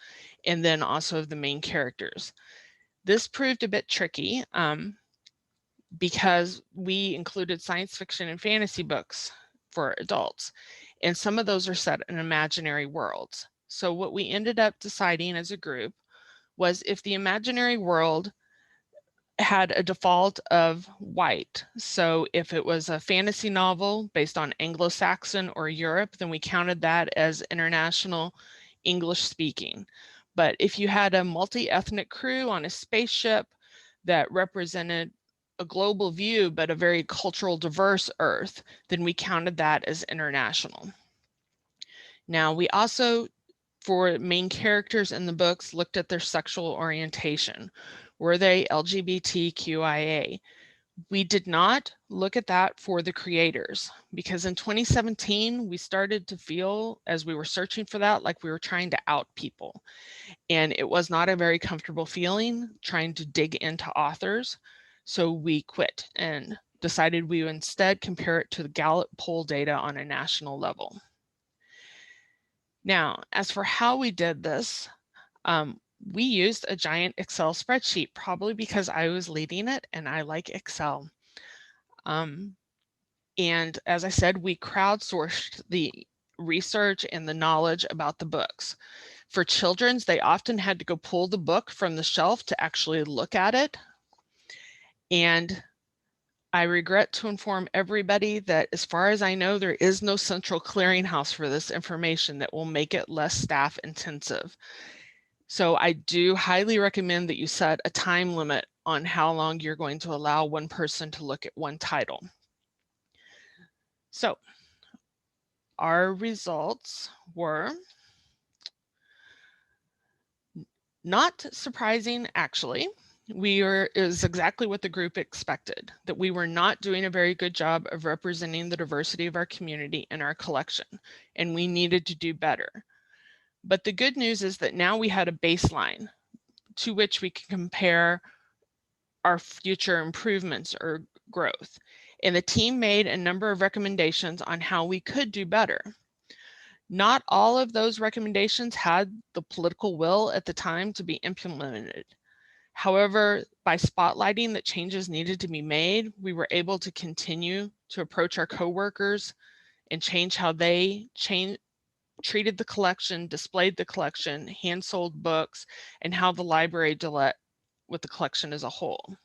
and then also of the main characters. This proved a bit tricky because we included science fiction and fantasy books for adults, and some of those are set in imaginary worlds. So what we ended up deciding as a group was, if the imaginary world had a default of white. So if it was a fantasy novel based on Anglo-Saxon or Europe, then we counted that as international English speaking. But if you had a multi-ethnic crew on a spaceship that represented a global view, but a very cultural diverse Earth, then we counted that as international. Now we also, for main characters in the books, looked at their sexual orientation. Were they LGBTQIA? We did not look at that for the creators, because in 2017, we started to feel, as we were searching for that, like we were trying to out people. And it was not a very comfortable feeling trying to dig into authors. So we quit and decided we would instead compare it to the Gallup poll data on a national level. Now, as for how we did this, we used a giant Excel spreadsheet, probably because I was leading it and I like Excel. And as I said, we crowdsourced the research and the knowledge about the books. For children's, they often had to go pull the book from the shelf to actually look at it. And I regret to inform everybody that, as far as I know, there is no central clearinghouse for this information that will make it less staff intensive. So I do highly recommend that you set a time limit on how long you're going to allow one person to look at one title. So our results were not surprising, actually. It was exactly what the group expected, that we were not doing a very good job of representing the diversity of our community in our collection, and we needed to do better. But the good news is that now we had a baseline to which we can compare our future improvements or growth. And the team made a number of recommendations on how we could do better. Not all of those recommendations had the political will at the time to be implemented. However, by spotlighting that changes needed to be made, we were able to continue to approach our coworkers and change how they treated the collection, displayed the collection, hand-sold books, and how the library dealt with the collection as a whole.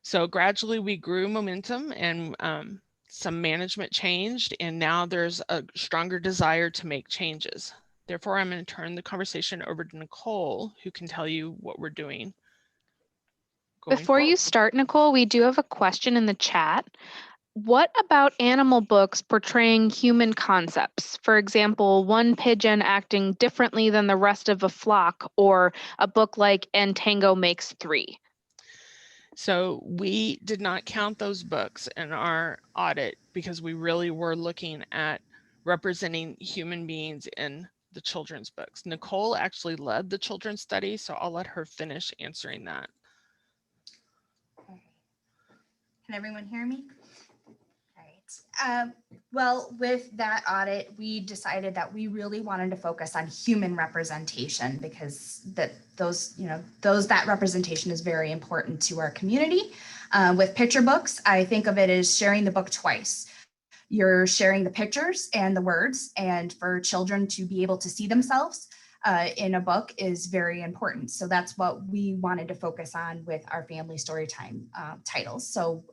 So gradually we grew momentum, and some management changed, and now there's a stronger desire to make changes. Therefore, I'm going to turn the conversation over to Nicole, who can tell you what we're doing. Before you start, Nicole, we do have a question in the chat. What about animal books portraying human concepts? For example, one pigeon acting differently than the rest of a flock, or a book like And Tango Makes Three? So we did not count those books in our audit because we really were looking at representing human beings in the children's books. Nicole actually led the children's study, so I'll let her finish answering that. Can everyone hear me? All right. Well, with that audit, we decided that we really wanted to focus on human representation, because that representation is very important to our community. With picture books, I think of it as sharing the book twice. You're sharing the pictures and the words, and for children to be able to see themselves in a book is very important. So that's what we wanted to focus on with our family storytime titles. So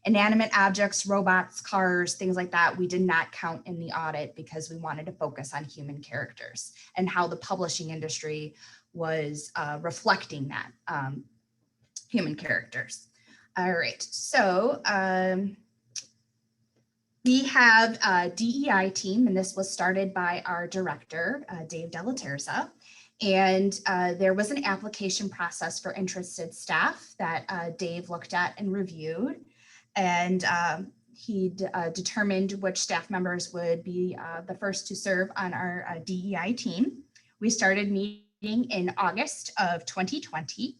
inanimate objects, robots, cars, things like that, we did not count in the audit because we wanted to focus on human characters and how the publishing industry was reflecting that human characters. All right, so we have a DEI team, and this was started by our director, Dave Delaterza. And there was an application process for interested staff that Dave looked at and reviewed. And he determined which staff members would be the first to serve on our DEI team. We started meeting in August of 2020.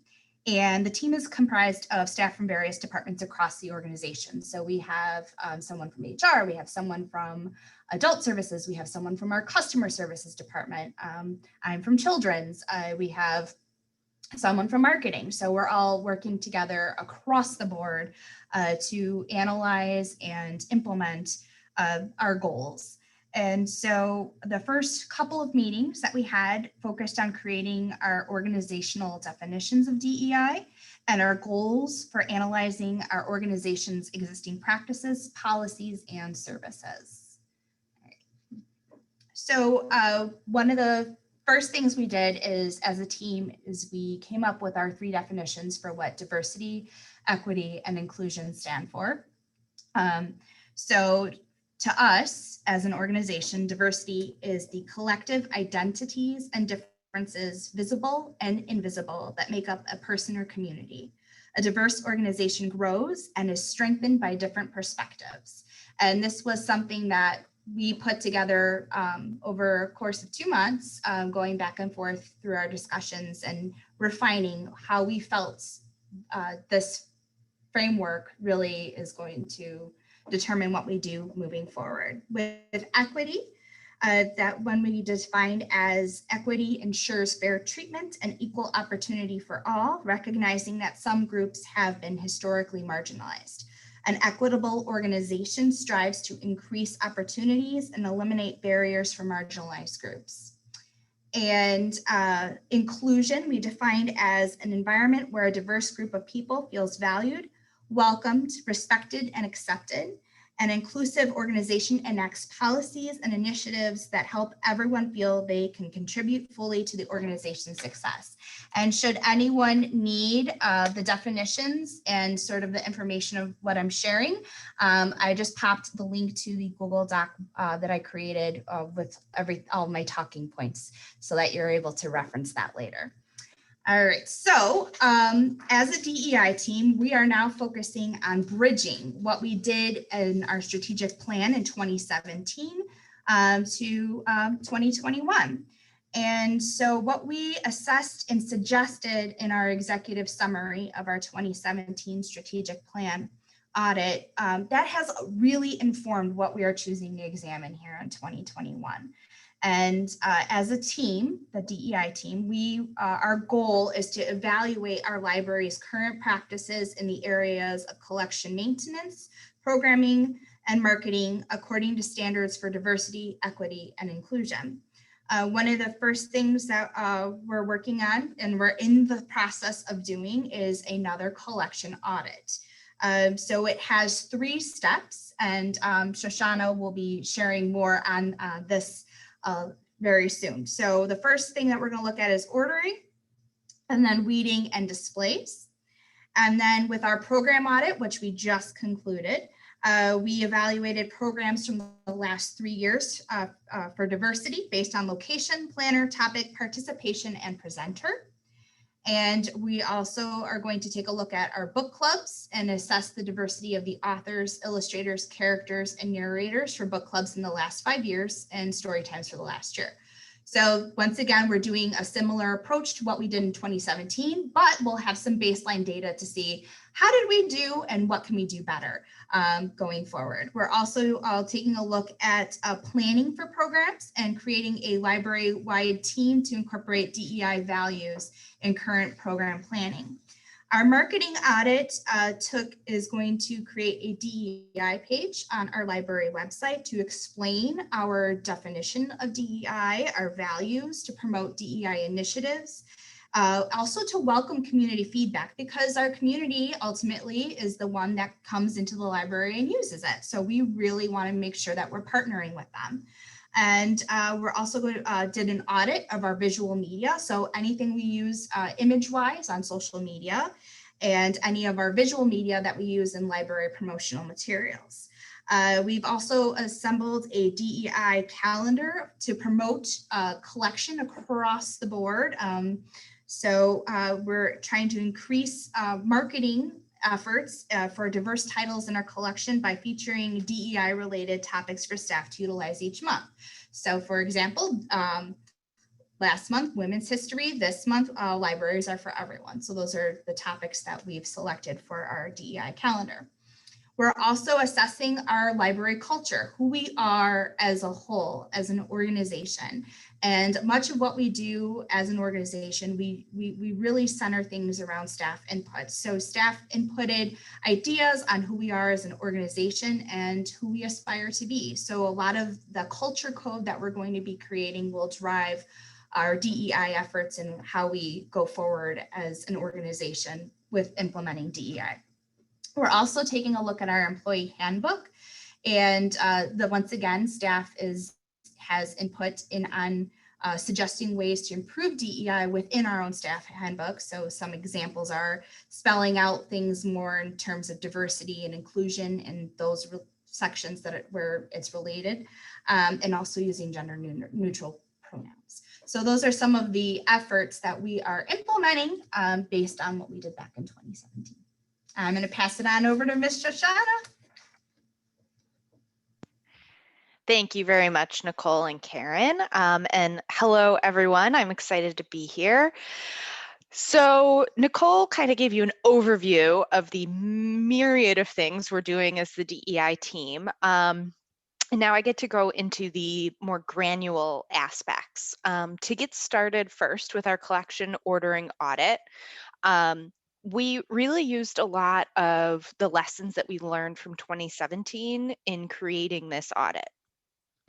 And the team is comprised of staff from various departments across the organization. So we have someone from HR, we have someone from adult services, we have someone from our customer services department. I'm from children's, we have someone from marketing. So we're all working together across the board to analyze and implement our goals. And so the first couple of meetings that we had focused on creating our organizational definitions of DEI and our goals for analyzing our organization's existing practices, policies, and services. So one of the first things we did is, as a team, is we came up with our 3 definitions for what diversity, equity, and inclusion stand for. So to us, as an organization, diversity is the collective identities and differences, visible and invisible, that make up a person or community. A diverse organization grows and is strengthened by different perspectives. And this was something that we put together over a course of 2 months, going back and forth through our discussions and refining how we felt this framework really is going to determine what we do moving forward. With equity, that one we defined as equity ensures fair treatment and equal opportunity for all, recognizing that some groups have been historically marginalized. An equitable organization strives to increase opportunities and eliminate barriers for marginalized groups. And inclusion, we defined as an environment where a diverse group of people feels valued, welcomed, respected, and accepted. An inclusive organization enacts policies and initiatives that help everyone feel they can contribute fully to the organization's success. And should anyone need the definitions and sort of the information of what I'm sharing, I just popped the link to the Google Doc that I created with all my talking points so that you're able to reference that later. All right, so as a DEI team, we are now focusing on bridging what we did in our strategic plan in 2017 to 2021. And so what we assessed and suggested in our executive summary of our 2017 strategic plan audit, that has really informed what we are choosing to examine here in 2021. And as a team, the DEI team, our goal is to evaluate our library's current practices in the areas of collection maintenance, programming, and marketing according to standards for diversity, equity, and inclusion. One of the first things that we're working on and we're in the process of doing is another collection audit. So it has 3 steps, and Shoshana will be sharing more on this very soon. So the first thing that we're going to look at is ordering, and then weeding and displays. And then with our program audit, which we just concluded, we evaluated programs from the last 3 years for diversity based on location, planner, topic, participation, and presenter. And we also are going to take a look at our book clubs and assess the diversity of the authors, illustrators, characters, and narrators for book clubs in the last 5 years and story times for the last year. So once again, we're doing a similar approach to what we did in 2017, but we'll have some baseline data to see how did we do and what can we do better going forward. We're also taking a look at planning for programs and creating a library-wide team to incorporate DEI values in current program planning. Our marketing audit is going to create a DEI page on our library website to explain our definition of DEI, our values, to promote DEI initiatives, also to welcome community feedback, because our community ultimately is the one that comes into the library and uses it. So we really want to make sure that we're partnering with them. And we're also going to did an audit of our visual media. So anything we use image-wise on social media, and any of our visual media that we use in library promotional materials. We've also assembled a DEI calendar to promote collection across the board. So we're trying to increase marketing efforts for diverse titles in our collection by featuring DEI related topics for staff to utilize each month. So for example, last month, women's history. This month, libraries are for everyone. So those are the topics that we've selected for our DEI calendar. We're also assessing our library culture, who we are as a whole, as an organization. And much of what we do as an organization, we really center things around staff input. So staff inputted ideas on who we are as an organization and who we aspire to be. So a lot of the culture code that we're going to be creating will drive our DEI efforts and how we go forward as an organization with implementing DEI. We're also taking a look at our employee handbook, and once again, staff has input in on suggesting ways to improve DEI within our own staff handbook. So some examples are spelling out things more in terms of diversity and inclusion in those sections where it's related, and also using gender neutral pronouns. So those are some of the efforts that we are implementing based on what we did back in 2017. I'm going to pass it on over to Ms. Shoshana. Thank you very much, Nicole and Karen. And hello, everyone. I'm excited to be here. So Nicole kind of gave you an overview of the myriad of things we're doing as the DEI team. And now I get to go into the more granular aspects. To get started first with our collection ordering audit, we really used a lot of the lessons that we learned from 2017 in creating this audit.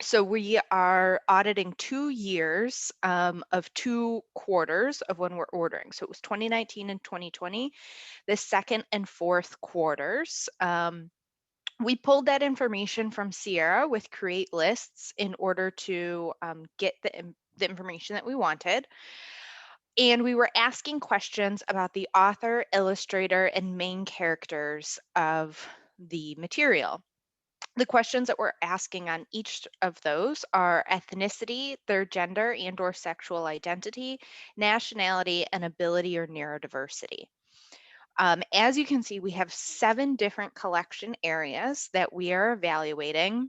So we are auditing 2 years of 2 quarters of when we're ordering. So it was 2019 and 2020, the second and fourth quarters. We pulled that information from Sierra with create lists in order to get the information that we wanted. And we were asking questions about the author, illustrator, and main characters of the material. The questions that we're asking on each of those are ethnicity, their gender and or sexual identity, nationality, and ability or neurodiversity. As you can see, we have 7 different collection areas that we are evaluating.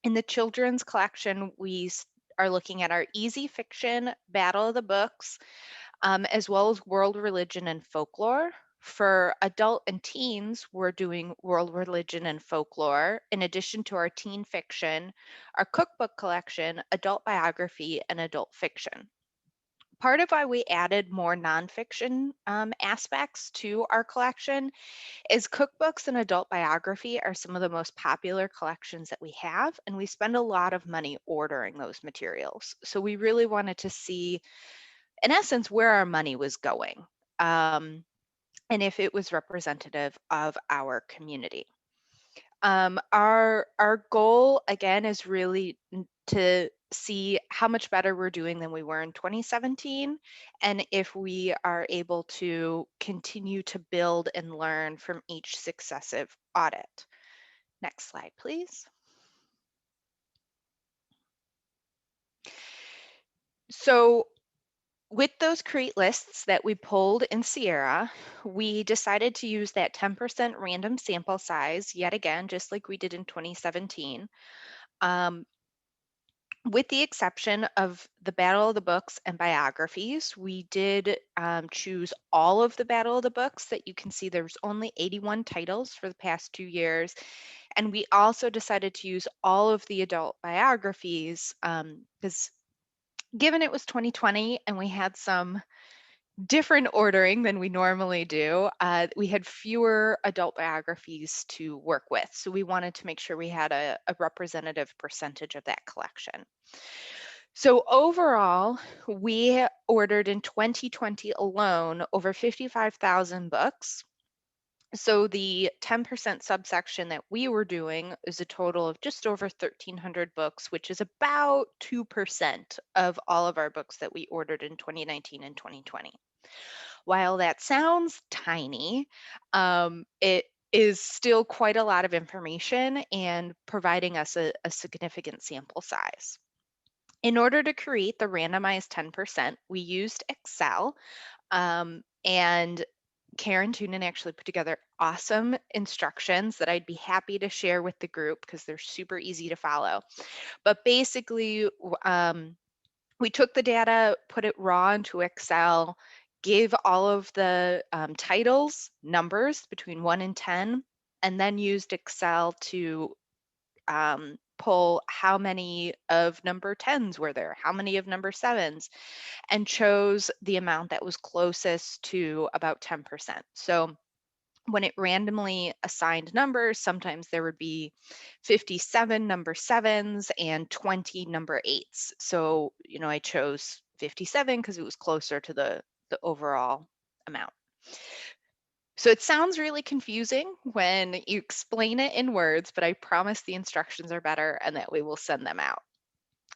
In the children's collection, we are looking at our easy fiction, Battle of the Books, as well as world religion and folklore. For adult and teens, we're doing world religion and folklore, in addition to our teen fiction, our cookbook collection, adult biography, and adult fiction. Part of why we added more nonfiction aspects to our collection is cookbooks and adult biography are some of the most popular collections that we have, and we spend a lot of money ordering those materials. So we really wanted to see, in essence, where our money was going. And if it was representative of our community. Our goal, again, is really to see how much better we're doing than we were in 2017, and if we are able to continue to build and learn from each successive audit. Next slide, please. So, with those create lists that we pulled in Sierra, we decided to use that 10% random sample size, yet again, just like we did in 2017. With the exception of the Battle of the Books and biographies, we did choose all of the Battle of the Books that you can see there's only 81 titles for the past 2 years. And we also decided to use all of the adult biographies because given it was 2020 and we had some different ordering than we normally do, we had fewer adult biographies to work with. So we wanted to make sure we had a representative percentage of that collection. So overall, we ordered in 2020 alone over 55,000 books. So the 10% subsection that we were doing is a total of just over 1,300 books, which is about 2% of all of our books that we ordered in 2019 and 2020. While that sounds tiny, it is still quite a lot of information and providing us a significant sample size. In order to create the randomized 10%, we used Excel, and Karen Tunin actually put together awesome instructions that I'd be happy to share with the group because they're super easy to follow. But basically, we took the data, put it raw into Excel, gave all of the titles numbers between 1 and 10, and then used Excel to pull how many of number 10s were there, how many of number 7s, and chose the amount that was closest to about 10%. So when it randomly assigned numbers, sometimes there would be 57 number 7s and 20 number 8s. So, I chose 57 because it was closer to the overall amount. So it sounds really confusing when you explain it in words, but I promise the instructions are better and that we will send them out.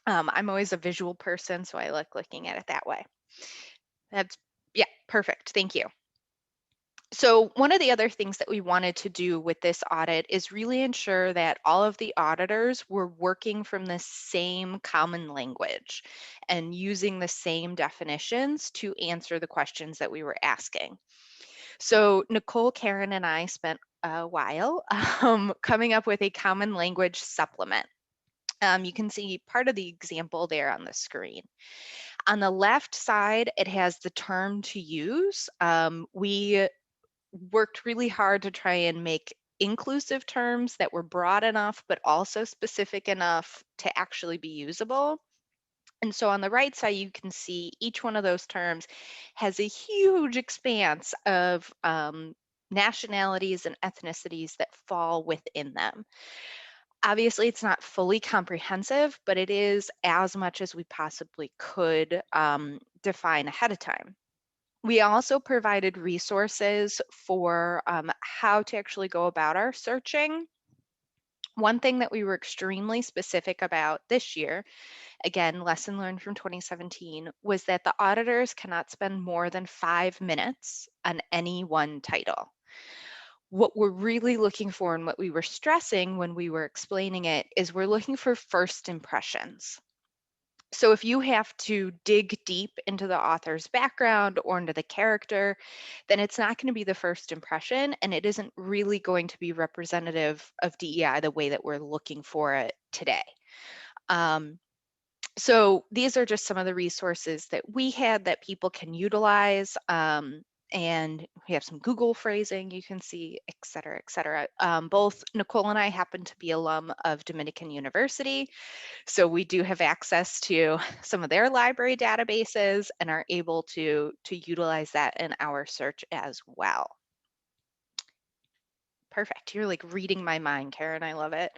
I'm always a visual person, so I like looking at it that way. Yeah, perfect. Thank you. So one of the other things that we wanted to do with this audit is really ensure that all of the auditors were working from the same common language and using the same definitions to answer the questions that we were asking. So Nicole, Karen, and I spent a while coming up with a common language supplement. You can see part of the example there on the screen. On the left side, it has the term to use. We worked really hard to try and make inclusive terms that were broad enough, but also specific enough to actually be usable. And so on the right side, you can see each one of those terms has a huge expanse of nationalities and ethnicities that fall within them. Obviously, it's not fully comprehensive, but it is as much as we possibly could define ahead of time. We also provided resources for how to actually go about our searching. One thing that we were extremely specific about this year, again, lesson learned from 2017, was that the auditors cannot spend more than 5 minutes on any one title. What we're really looking for and what we were stressing when we were explaining it is we're looking for first impressions. So if you have to dig deep into the author's background or into the character, then it's not going to be the first impression, and it isn't really going to be representative of DEI the way that we're looking for it today. So these are just some of the resources that we had that people can utilize. And we have some Google phrasing you can see, et cetera, et cetera. Both Nicole and I happen to be alum of Dominican University, so we do have access to some of their library databases and are able to utilize that in our search as well. Perfect. You're like reading my mind, Karen. I love it.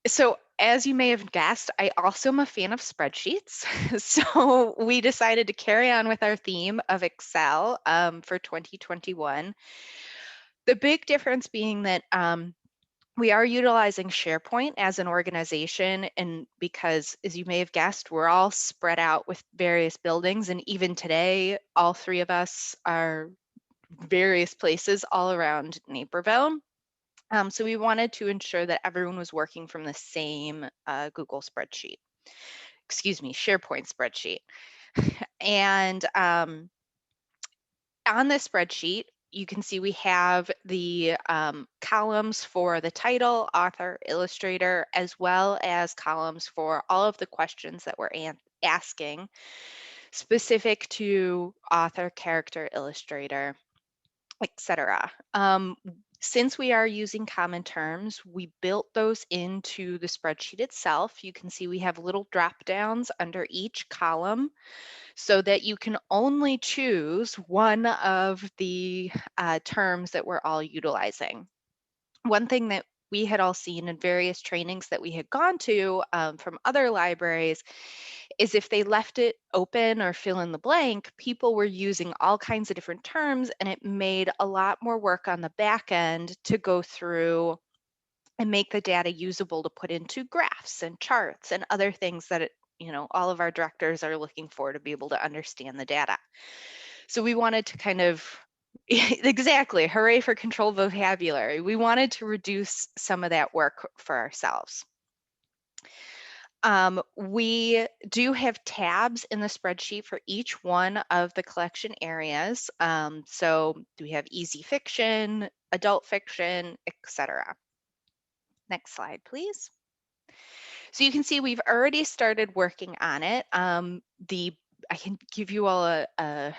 So as you may have guessed, I also am a fan of spreadsheets. So we decided to carry on with our theme of Excel for 2021. The big difference being that we are utilizing SharePoint as an organization, and because, as you may have guessed, we're all spread out with various buildings, and even today, all three of us are various places all around Naperville. So we wanted to ensure that everyone was working from the same Google spreadsheet, SharePoint spreadsheet. And on this spreadsheet, you can see we have the columns for the title, author, illustrator, as well as columns for all of the questions that we're asking specific to author, character, illustrator, etc. Since we are using common terms, we built those into the spreadsheet itself. You can see we have little drop downs under each column so that you can only choose one of the terms that we're all utilizing. One thing that we had all seen in various trainings that we had gone to from other libraries is if they left it open or fill in the blank, people were using all kinds of different terms, and it made a lot more work on the back end to go through and make the data usable to put into graphs and charts and other things that all of our directors are looking for to be able to understand the data. So we wanted to kind of exactly, hooray for controlled vocabulary. We wanted to reduce some of that work for ourselves. We do have tabs in the spreadsheet for each one of the collection areas. So we have easy fiction, adult fiction, etc. Next slide, please. So you can see we've already started working on it. I can give you all a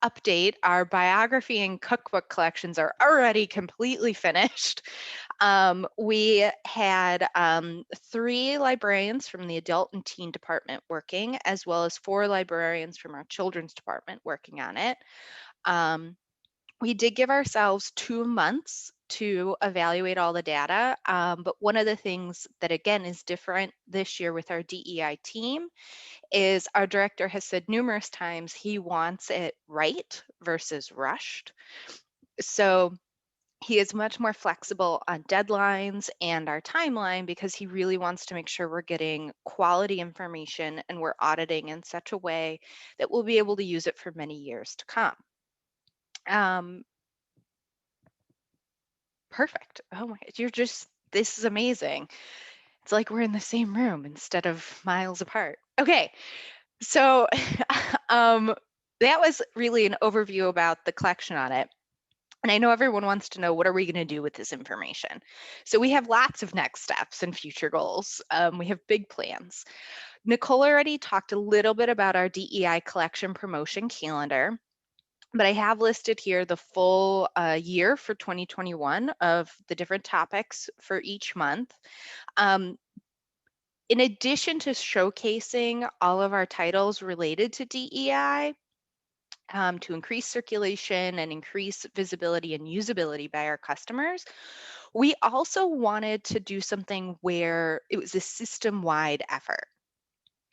update, our biography and cookbook collections are already completely finished. We had 3 librarians from the adult and teen department working, as well as 4 librarians from our children's department working on it. We did give ourselves 2 months to evaluate all the data, but one of the things that again is different this year with our DEI team is our director has said numerous times he wants it right versus rushed. So he is much more flexible on deadlines and our timeline because he really wants to make sure we're getting quality information and we're auditing in such a way that we'll be able to use it for many years to come. Perfect. Oh my, this is amazing. It's like we're in the same room instead of miles apart. Okay, so that was really an overview about the collection audit. And I know everyone wants to know, what are we going to do with this information? So we have lots of next steps and future goals. We have big plans. Nicole already talked a little bit about our DEI collection promotion calendar, but I have listed here the full year for 2021 of the different topics for each month. In addition to showcasing all of our titles related to DEI, to increase circulation and increase visibility and usability by our customers, we also wanted to do something where it was a system-wide effort.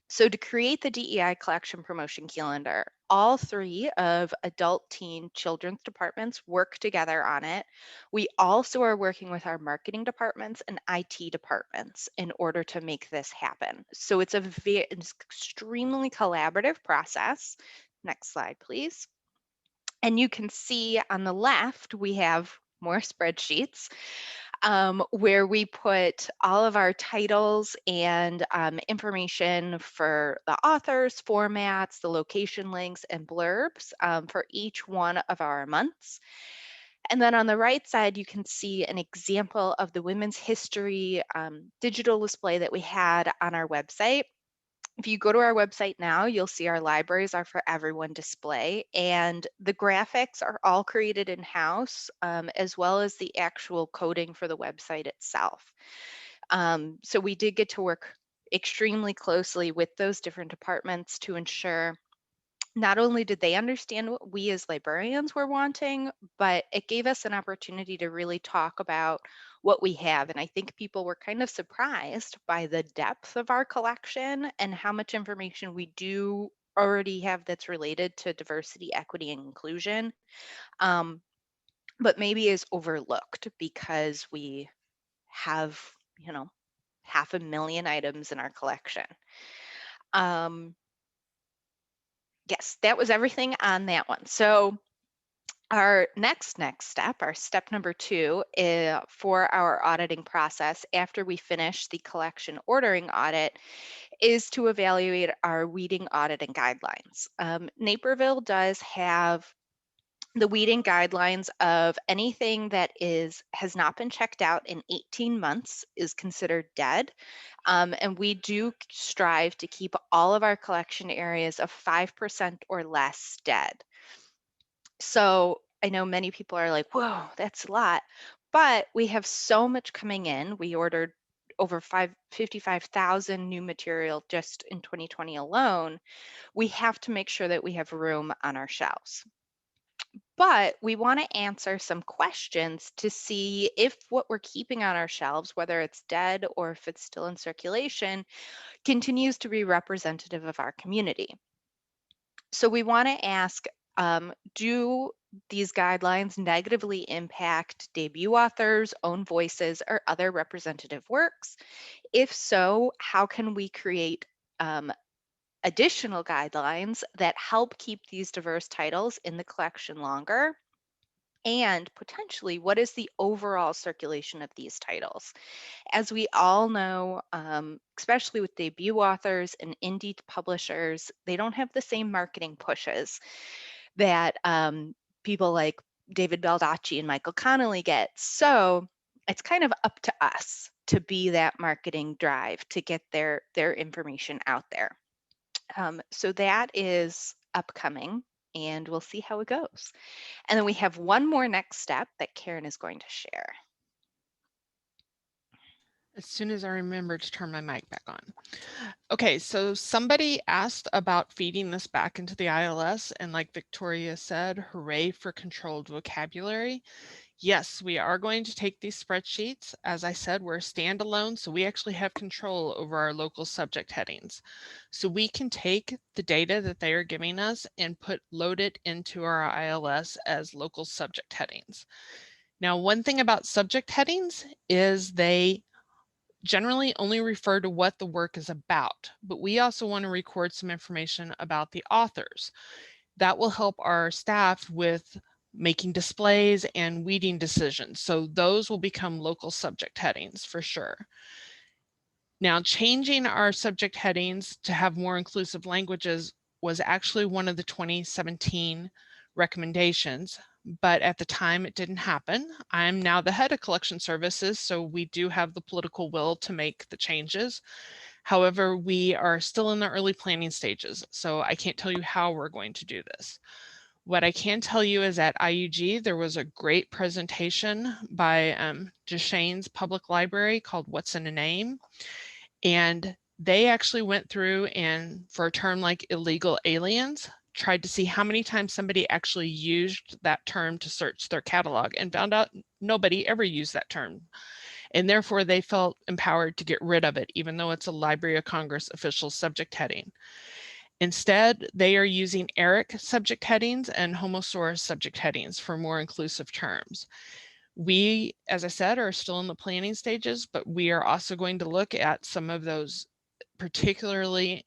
So to create the DEI collection promotion calendar, all 3 of adult, teen, children's departments work together on it. We also are working with our marketing departments and IT departments in order to make this happen. So it's an extremely collaborative process. Next slide, please. And you can see on the left, we have more spreadsheets where we put all of our titles and information for the authors, formats, the location links, and blurbs for each one of our months. And then on the right side, you can see an example of the women's history digital display that we had on our website. If you go to our website now, you'll see our libraries are for everyone display, and the graphics are all created in-house, as well as the actual coding for the website itself. So we did get to work extremely closely with those different departments to ensure not only did they understand what we as librarians were wanting, but it gave us an opportunity to really talk about what we have. And I think people were kind of surprised by the depth of our collection and how much information we do already have that's related to diversity, equity, and inclusion, but maybe is overlooked because we have, 500,000 items in our collection. Yes, that was everything on that one. So our next step, our step number 2 for our auditing process after we finish the collection ordering audit is to evaluate our weeding audit and guidelines. Naperville does have the weeding guidelines of anything that has not been checked out in 18 months is considered dead. And we do strive to keep all of our collection areas of 5% or less dead. So I know many people are like, whoa, that's a lot, but we have so much coming in. We ordered over 55,000 new material just in 2020 alone. We have to make sure that we have room on our shelves. But we want to answer some questions to see if what we're keeping on our shelves, whether it's dead or if it's still in circulation, continues to be representative of our community. So we want to ask, do these guidelines negatively impact debut authors, own voices, or other representative works? If so, how can we create additional guidelines that help keep these diverse titles in the collection longer? And potentially, what is the overall circulation of these titles? As we all know, especially with debut authors and indie publishers, they don't have the same marketing pushes that people like David Baldacci and Michael Connolly get. So it's kind of up to us to be that marketing drive to get their information out there. So that is upcoming. and we'll see how it goes. And then we have one more next step that Karen is going to share. As soon as I remember to turn my mic back on. Okay, so somebody asked about feeding this back into the ILS, and like Victoria said, hooray for controlled vocabulary. Yes, we are going to take these spreadsheets. As I said, we're standalone, so we actually have control over our local subject headings. So we can take the data that they are giving us and load it into our ILS as local subject headings. Now, one thing about subject headings is they generally only refer to what the work is about, but we also want to record some information about the authors. That will help our staff with making displays and weeding decisions. So those will become local subject headings for sure. Now, changing our subject headings to have more inclusive languages was actually one of the 2017 recommendations, but at the time it didn't happen. I'm now the head of collection services, so we do have the political will to make the changes. However, we are still in the early planning stages, so I can't tell you how we're going to do this. What I can tell you is at IUG, there was a great presentation by Duchesne's Public Library called What's in a Name? And they actually went through and for a term like illegal aliens, tried to see how many times somebody actually used that term to search their catalog and found out nobody ever used that term. And therefore they felt empowered to get rid of it, even though it's a Library of Congress official subject heading. Instead, they are using ERIC subject headings and Homosaurus subject headings for more inclusive terms. We, as I said, are still in the planning stages, but we are also going to look at some of those particularly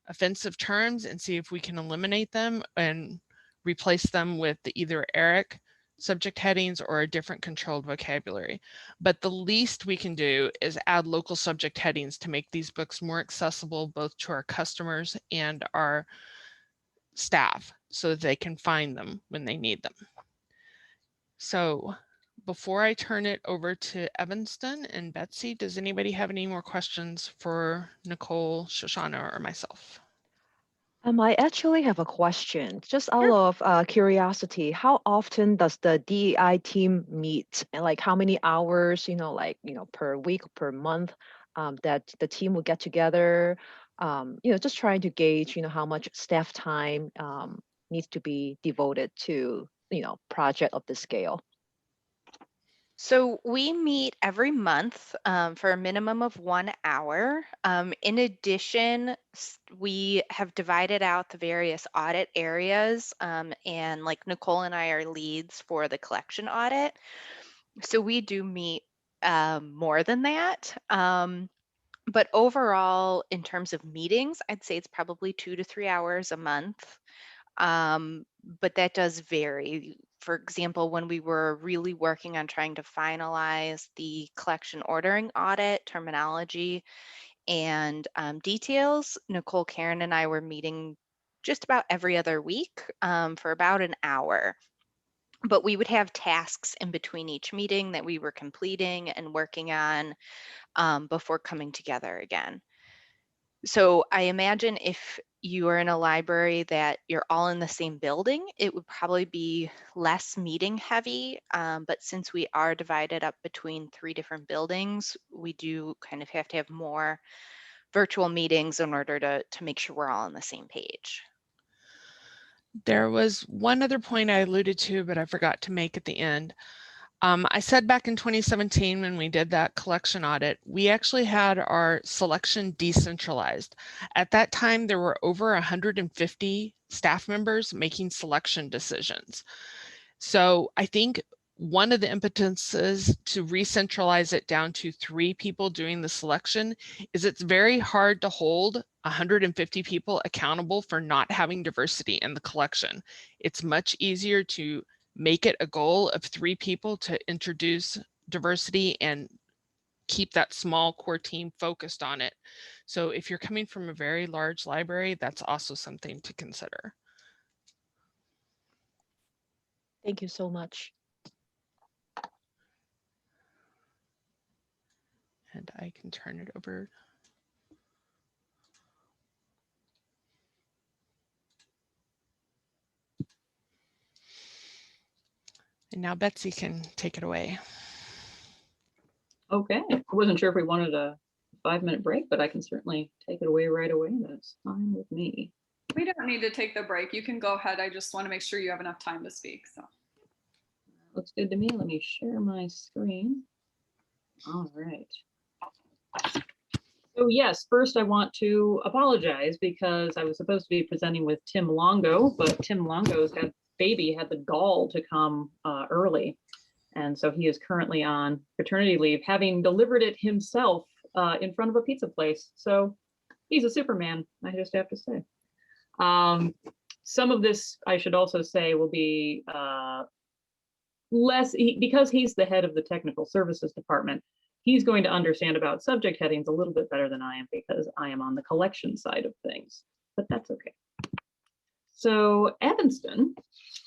offensive terms and see if we can eliminate them and replace them with either ERIC subject headings or a different controlled vocabulary. But the least we can do is add local subject headings to make these books more accessible both to our customers and our staff so that they can find them when they need them. So before I turn it over to Evanston and Betsy, does anybody have any more questions for Nicole, Shoshana, or myself? I actually have a question, just out of curiosity. How often does the DEI team meet, and like how many hours, per week, per month, that the team will get together? Just trying to gauge, how much staff time needs to be devoted to, project of this scale. So we meet every month for a minimum of 1 hour. In addition, we have divided out the various audit areas, and like Nicole and I are leads for the collection audit. So we do meet more than that. But overall, in terms of meetings, I'd say it's probably 2 to 3 hours a month. But that does vary. For example, when we were really working on trying to finalize the collection ordering audit terminology and details, Nicole, Karen, and I were meeting just about every other week for about an hour. But we would have tasks in between each meeting that we were completing and working on before coming together again. So I imagine if you are in a library that you're all in the same building, it would probably be less meeting heavy. But since we are divided up between 3 different buildings, we do kind of have to have more virtual meetings in order to make sure we're all on the same page. There was one other point I alluded to, but I forgot to make at the end. I said back in 2017 when we did that collection audit, we actually had our selection decentralized. At that time, there were over 150 staff members making selection decisions. So I think one of the impetuses to re-centralize it down to 3 people doing the selection is it's very hard to hold 150 people accountable for not having diversity in the collection. It's much easier to make it a goal of 3 people to introduce diversity and keep that small core team focused on it. So if you're coming from a very large library, that's also something to consider. Thank you so much. And I can turn it over. And now Betsy can take it away. Okay, I wasn't sure if we wanted a 5-minute break, but I can certainly take it away right away. That's fine with me. We don't need to take the break. You can go ahead. I just want to make sure you have enough time to speak. So Looks good to me. Let me share my screen. All right. So yes, first I want to apologize because I was supposed to be presenting with Tim Longo, but Tim Longo's baby had the gall to come early. And so he is currently on paternity leave, having delivered it himself in front of a pizza place. So he's a Superman, I just have to say. Some of this, I should also say, will be because he's the head of the technical services department, he's going to understand about subject headings a little bit better than I am because I am on the collection side of things, but that's okay. So Evanston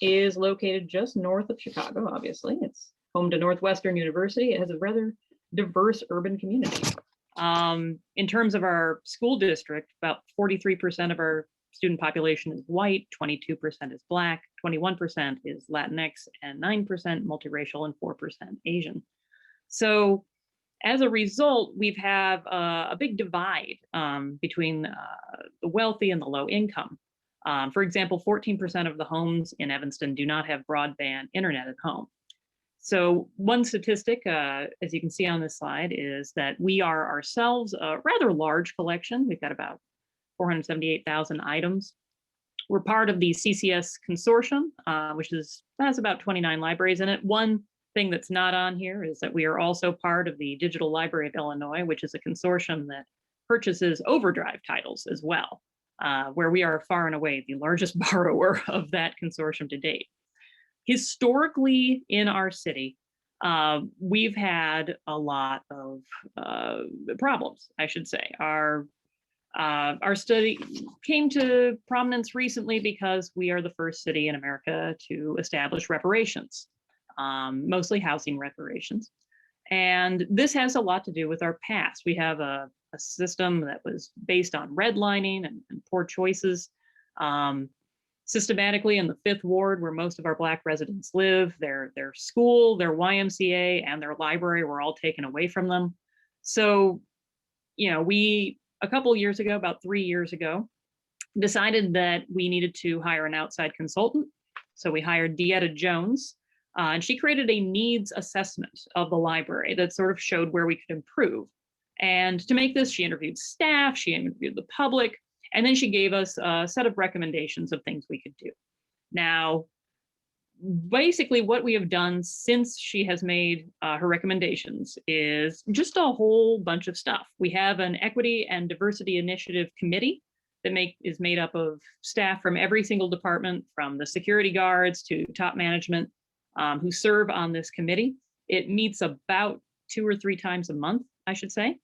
is located just north of Chicago, obviously. It's home to Northwestern University. It has a rather diverse urban community. In terms of our school district, about 43% of our student population is white, 22% is Black, 21% is Latinx, and 9% multiracial, and 4% Asian. So as a result, we have a big divide between the wealthy and the low income. For example, 14% of the homes in Evanston do not have broadband internet at home. So one statistic, as you can see on this slide, is that we are ourselves a rather large collection. We've got about 478,000 items. We're part of the CCS Consortium, which has about 29 libraries in it. One thing that's not on here is that we are also part of the Digital Library of Illinois, which is a consortium that purchases overdrive titles as well, where we are far and away the largest borrower of that consortium to date. Historically, in our city, we've had a lot of problems, I should say. Our study came to prominence recently because we are the first city in America to establish reparations, mostly housing reparations. And this has a lot to do with our past. We have a system that was based on redlining and poor choices. Systematically in the 5th Ward, where most of our Black residents live, their school, their YMCA, and their library were all taken away from them. So, we, a couple years ago, about 3 years ago, decided that we needed to hire an outside consultant. So we hired Dieta Jones, and she created a needs assessment of the library that sort of showed where we could improve. And to make this, she interviewed staff, she interviewed the public, and then she gave us a set of recommendations of things we could do. Now, basically what we have done since she has made her recommendations is just a whole bunch of stuff. We have an equity and diversity initiative committee that is made up of staff from every single department, from the security guards to top management, who serve on this committee. It meets about 2 or 3 times a month, I should say.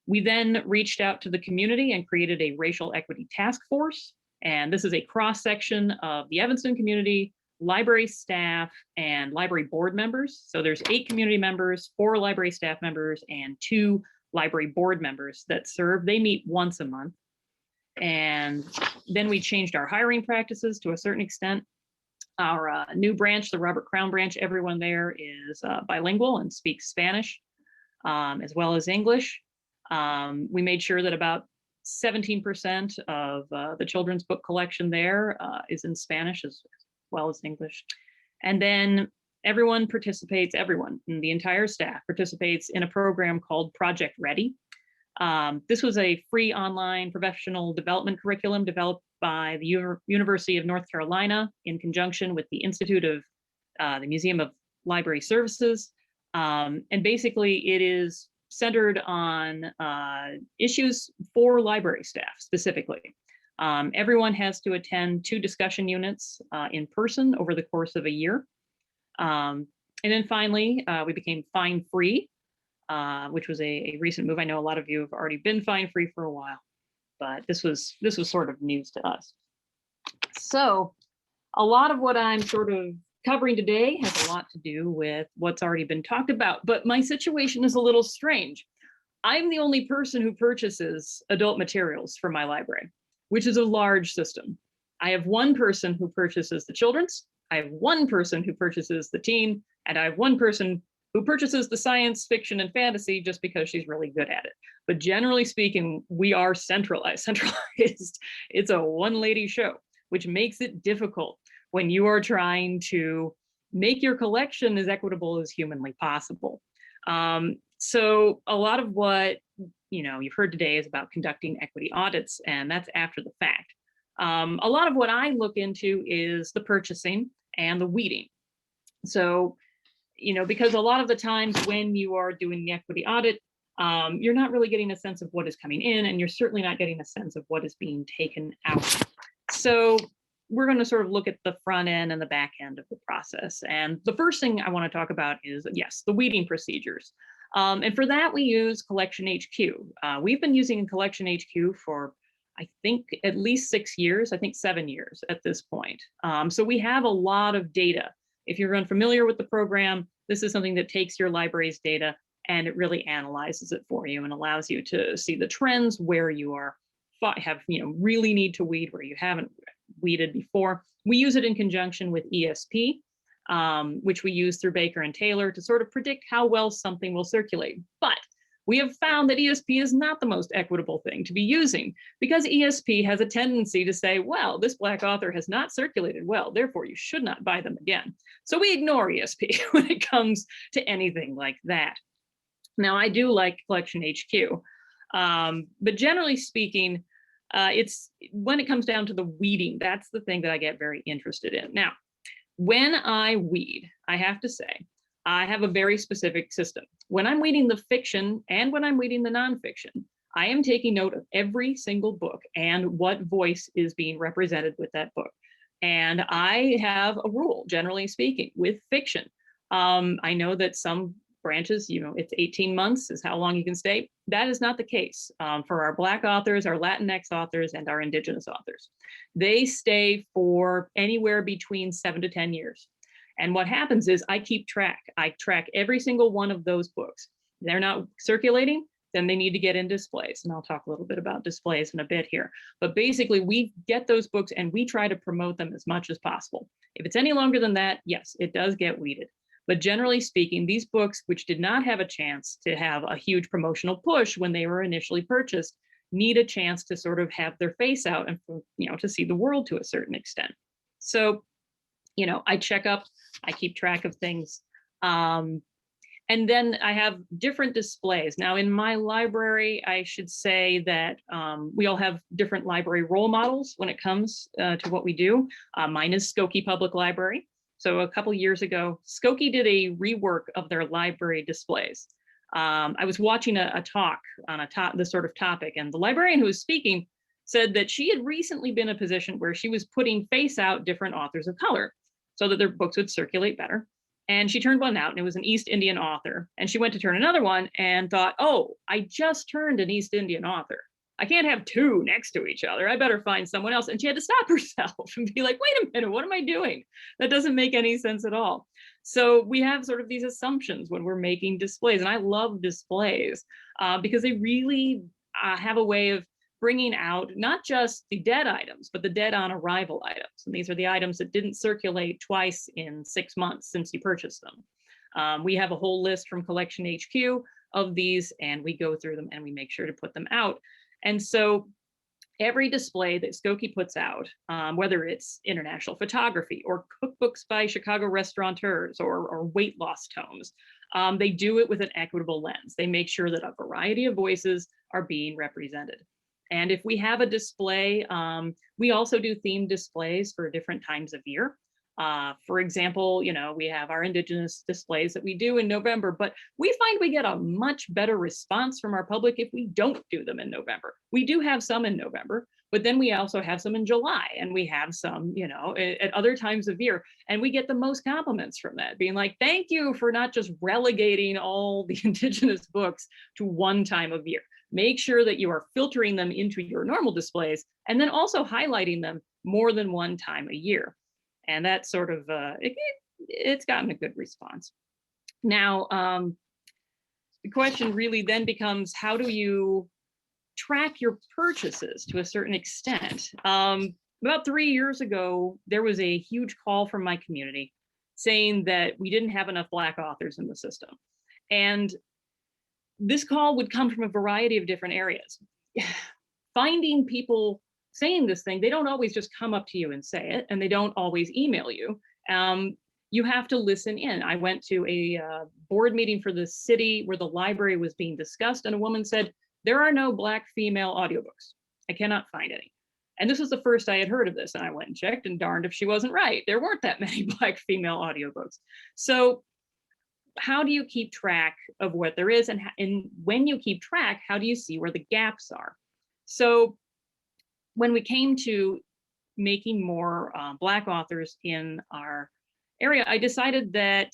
We then reached out to the community and created a racial equity task force. And this is a cross-section of the Evanston community, library staff, and library board members. So there's 8 community members, 4 library staff members, and 2 library board members that serve. They meet once a month. And then we changed our hiring practices to a certain extent. Our new branch, the Robert Crown branch, everyone there is bilingual and speaks Spanish as well as English. We made sure that about 17% of the children's book collection there is in Spanish as well as English. And then everyone in the entire staff participates in a program called Project Ready. This was a free online professional development curriculum developed by the University of North Carolina in conjunction with the Institute of the Museum of Library Services. And basically it is centered on issues for library staff specifically. Everyone has to attend 2 discussion units in person over the course of a year. And then finally, we became fine-free, which was a recent move. I know a lot of you have already been fine-free for a while, but this was sort of news to us. So a lot of what I'm sort of covering today has a lot to do with what's already been talked about, but my situation is a little strange. I'm the only person who purchases adult materials for my library, which is a large system. I have one person who purchases the children's, I have one person who purchases the teen, and I have one person who purchases the science fiction and fantasy just because she's really good at it. But generally speaking, we are centralized. It's a one-lady show, which makes it difficult when you are trying to make your collection as equitable as humanly possible. So a lot of what you've heard today is about conducting equity audits, and that's after the fact. A lot of what I look into is the purchasing and the weeding. So, because a lot of the times when you are doing the equity audit, you're not really getting a sense of what is coming in, and you're certainly not getting a sense of what is being taken out. So we're going to sort of look at the front end and the back end of the process. And the first thing I want to talk about is, yes, the weeding procedures. And for that, we use Collection HQ. We've been using Collection HQ for, I think, at least 6 years, I think 7 years at this point. So we have a lot of data. If you're unfamiliar with the program, this is something that takes your library's data and it really analyzes it for you and allows you to see the trends where you really need to weed, where you haven't weeded before. We use it in conjunction with ESP, which we use through Baker and Taylor to sort of predict how well something will circulate. But we have found that ESP is not the most equitable thing to be using, because ESP has a tendency to say, well, this Black author has not circulated well, therefore you should not buy them again. So we ignore ESP when it comes to anything like that. Now, I do like Collection HQ, but generally speaking, it's when it comes down to the weeding, that's the thing that I get very interested in. Now, when I weed, I have to say, I have a very specific system. When I'm weeding the fiction and when I'm weeding the nonfiction, I am taking note of every single book and what voice is being represented with that book. And I have a rule, generally speaking, with fiction. I know that some branches, it's 18 months is how long you can stay. That is not the case for our Black authors, our Latinx authors, and our Indigenous authors. They stay for anywhere between 7 to 10 years. And what happens is I keep track. I track every single one of those books. They're not circulating, then they need to get in displays. And I'll talk a little bit about displays in a bit here. But basically, we get those books and we try to promote them as much as possible. If it's any longer than that, yes, it does get weeded. But generally speaking, these books, which did not have a chance to have a huge promotional push when they were initially purchased, need a chance to sort of have their face out and, to see the world to a certain extent. So, I check up, I keep track of things. And then I have different displays. Now in my library, I should say that we all have different library role models when it comes to what we do. Mine is Skokie Public Library. So a couple years ago, Skokie did a rework of their library displays. I was watching a talk on this sort of topic, and the librarian who was speaking said that she had recently been in a position where she was putting face out different authors of color so that their books would circulate better. And she turned one out, and it was an East Indian author. And she went to turn another one and thought, oh, I just turned an East Indian author. I can't have two next to each other. I better find someone else. And she had to stop herself and be like, wait a minute, what am I doing? That doesn't make any sense at all. So we have sort of these assumptions when we're making displays. And I love displays because they really have a way of bringing out not just the dead items, but the dead on arrival items. And these are the items that didn't circulate twice in 6 months since you purchased them. We have a whole list from Collection HQ of these, and we go through them and we make sure to put them out. And so every display that Skokie puts out, whether it's international photography or cookbooks by Chicago restaurateurs or weight loss tomes, they do it with an equitable lens. They make sure that a variety of voices are being represented. And if we have a display, we also do themed displays for different times of year. For example, we have our Indigenous displays that we do in November, but we find we get a much better response from our public if we don't do them in November. We do have some in November, but then we also have some in July, and we have some, at other times of year, and we get the most compliments from that, being like, thank you for not just relegating all the Indigenous books to one time of year. Make sure that you are filtering them into your normal displays and then also highlighting them more than one time a year. And that's sort of, it's gotten a good response. Now, the question really then becomes, how do you track your purchases to a certain extent? about 3 years ago, there was a huge call from my community saying that we didn't have enough Black authors in the system. And this call would come from a variety of different areas. Finding people saying this thing, they don't always just come up to you and say it, and they don't always email you. You have to listen in. I went to a board meeting for the city where the library was being discussed, and a woman said, there are no Black female audiobooks. I cannot find any. And this was the first I had heard of this, and I went and checked, and darned if she wasn't right. There weren't that many Black female audiobooks. So how do you keep track of what there is? And when you keep track, how do you see where the gaps are? So when we came to making more Black authors in our area, I decided that,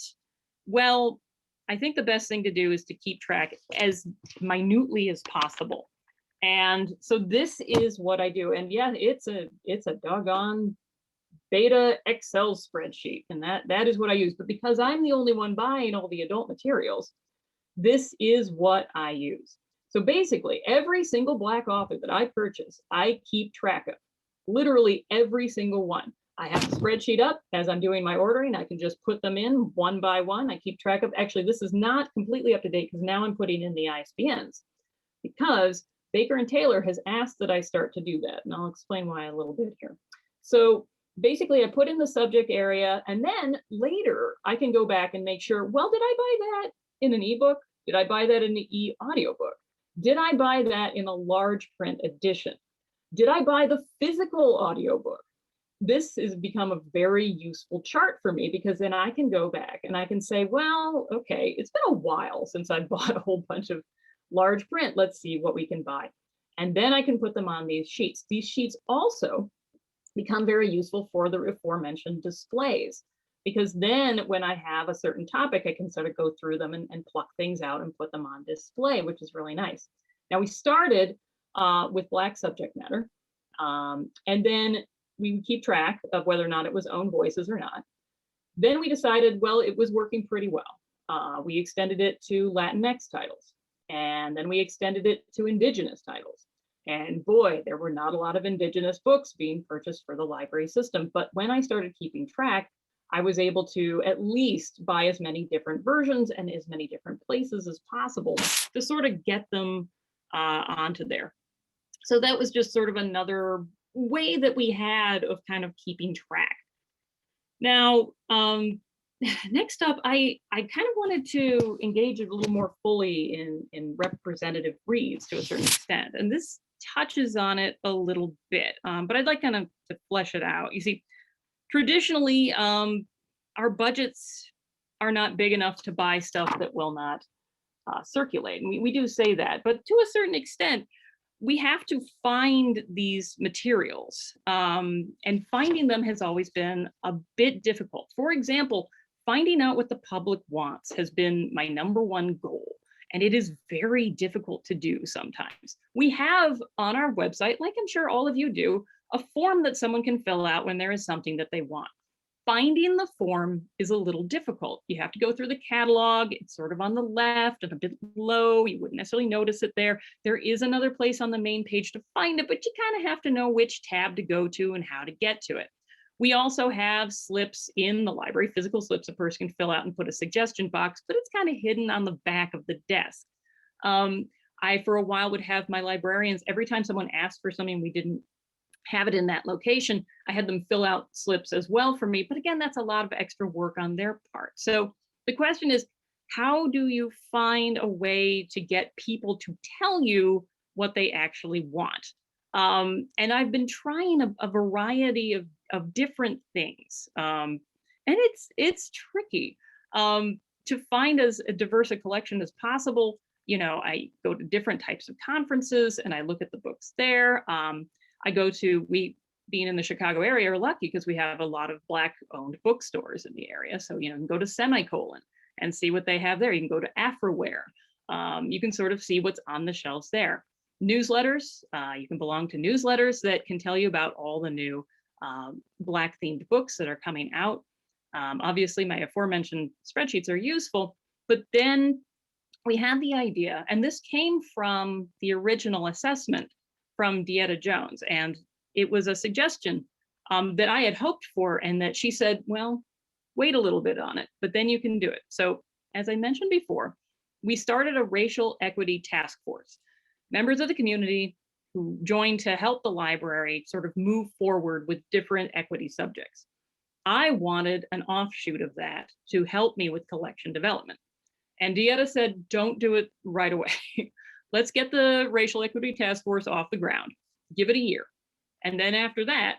well, I think the best thing to do is to keep track as minutely as possible. And so this is what I do. And yeah, it's a doggone beta Excel spreadsheet, and that is what I use. But because I'm the only one buying all the adult materials, this is what I use. So basically, every single Black author that I purchase, I keep track of. Literally every single one. I have a spreadsheet up as I'm doing my ordering. I can just put them in one by one. I keep track of, actually, this is not completely up to date because now I'm putting in the ISBNs, because Baker and Taylor has asked that I start to do that. And I'll explain why a little bit here. So basically I put in the subject area, and then later I can go back and make sure, well, did I buy that in an ebook? Did I buy that in the e-audiobook? Did I buy that in a large print edition? Did I buy the physical audiobook? This has become a very useful chart for me, because then I can go back and I can say, well, okay, it's been a while since I bought a whole bunch of large print. Let's see what we can buy. And then I can put them on these sheets. These sheets also become very useful for the aforementioned displays, because then when I have a certain topic, I can sort of go through them and pluck things out and put them on display, which is really nice. Now, we started with Black subject matter, and then we would keep track of whether or not it was own voices or not. Then we decided, well, it was working pretty well. We extended it to Latinx titles, and then we extended it to Indigenous titles. And boy, there were not a lot of Indigenous books being purchased for the library system. But when I started keeping track, I was able to at least buy as many different versions and as many different places as possible to sort of get them onto there. So that was just sort of another way that we had of kind of keeping track. Now, next up, I kind of wanted to engage a little more fully in representative reads to a certain extent. And this touches on it a little bit, but I'd like kind of to flesh it out. You see, traditionally, our budgets are not big enough to buy stuff that will not circulate. And we do say that, but to a certain extent, we have to find these materials, and finding them has always been a bit difficult. For example, finding out what the public wants has been my #1 goal, and it is very difficult to do sometimes. We have on our website, like I'm sure all of you do, a form that someone can fill out when there is something that they want. Finding the form is a little difficult. You have to go through the catalog. It's sort of on the left and a bit low. You wouldn't necessarily notice it there. There is another place on the main page to find it, but you kind of have to know which tab to go to and how to get to it. We also have slips in the library, physical slips a person can fill out and put a suggestion box, but it's kind of hidden on the back of the desk. I, for a while, would have my librarians, every time someone asked for something we didn't have it in that location, I had them fill out slips as well for me. But again, that's a lot of extra work on their part. So the question is, how do you find a way to get people to tell you what they actually want? And I've been trying a variety of different things. And it's tricky to find as diverse a collection as possible. You know, I go to different types of conferences and I look at the books there. I go to, we being in the Chicago area are lucky because we have a lot of Black owned bookstores in the area. So, you know, you can go to Semicolon and see what they have there. You can go to Afroware. You can sort of see what's on the shelves there. Newsletters, you can belong to newsletters that can tell you about all the new Black themed books that are coming out. Obviously, my aforementioned spreadsheets are useful, but then we had the idea, and this came from the original assessment from Dieta Jones, and it was a suggestion that I had hoped for, and that she said, well, wait a little bit on it, but then you can do it. So as I mentioned before, we started a racial equity task force. Members of the community who joined to help the library sort of move forward with different equity subjects. I wanted an offshoot of that to help me with collection development. And Dieta said, don't do it right away. Let's get the racial equity task force off the ground. Give it a year. And then after that,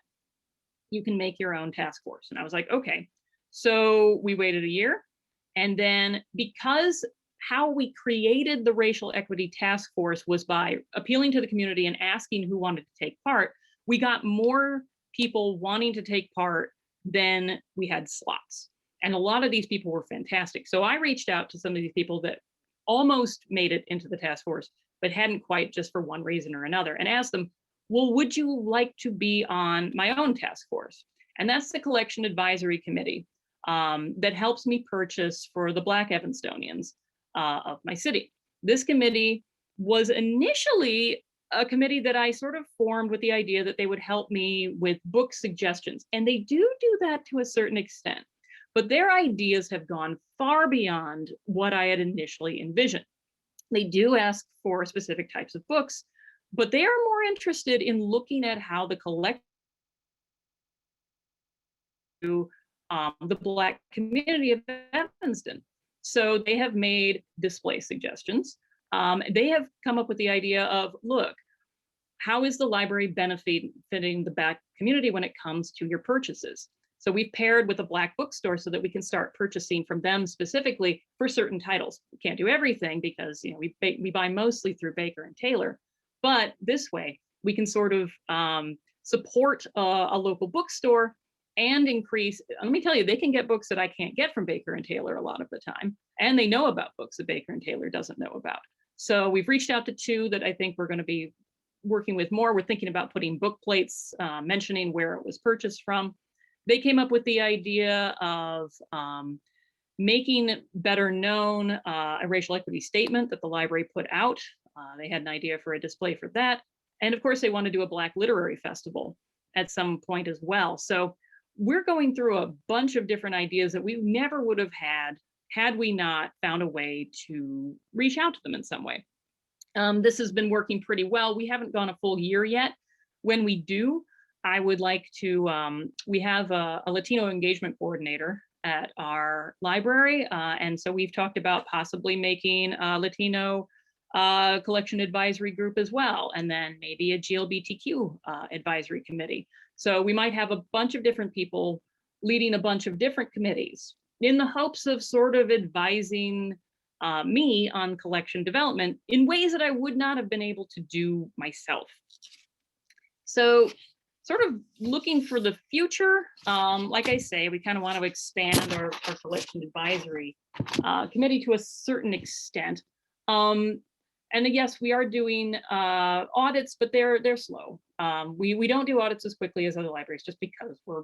you can make your own task force. And I was like, okay. So we waited a year. And then because how we created the racial equity task force was by appealing to the community and asking who wanted to take part, we got more people wanting to take part than we had slots. And a lot of these people were fantastic. So I reached out to some of these people that almost made it into the task force, but hadn't quite, just for one reason or another, and asked them, well, would you like to be on my own task force? And that's the Collection Advisory Committee that helps me purchase for the Black Evanstonians of my city. This committee was initially a committee that I sort of formed with the idea that they would help me with book suggestions. And they do that to a certain extent, but their ideas have gone far beyond what I had initially envisioned. They do ask for specific types of books, but they are more interested in looking at how the collection the Black community of Evanston. So they have made display suggestions. They have come up with the idea of, look, how is the library benefiting the Black community when it comes to your purchases? So we've paired with a Black bookstore so that we can start purchasing from them specifically for certain titles. We can't do everything because we buy mostly through Baker and Taylor, but this way we can sort of support a local bookstore and increase. Let me tell you, they can get books that I can't get from Baker and Taylor a lot of the time, and they know about books that Baker and Taylor doesn't know about. So we've reached out to two that I think we're going to be working with more. We're thinking about putting book plates mentioning where it was purchased from. They came up with the idea of making better known a racial equity statement that the library put out. They had an idea for a display for that. And of course, they want to do a Black Literary Festival at some point as well. So we're going through a bunch of different ideas that we never would have had we not found a way to reach out to them in some way. This has been working pretty well. We haven't gone a full year yet. When we do, I would like to, we have a Latino engagement coordinator at our library. And so we've talked about possibly making a Latino collection advisory group as well, and then maybe a GLBTQ advisory committee. So we might have a bunch of different people leading a bunch of different committees in the hopes of sort of advising me on collection development in ways that I would not have been able to do myself. So sort of looking for the future, like I say, we kind of want to expand our collection advisory committee to a certain extent. And yes, we are doing audits, but they're slow. We don't do audits as quickly as other libraries just because we're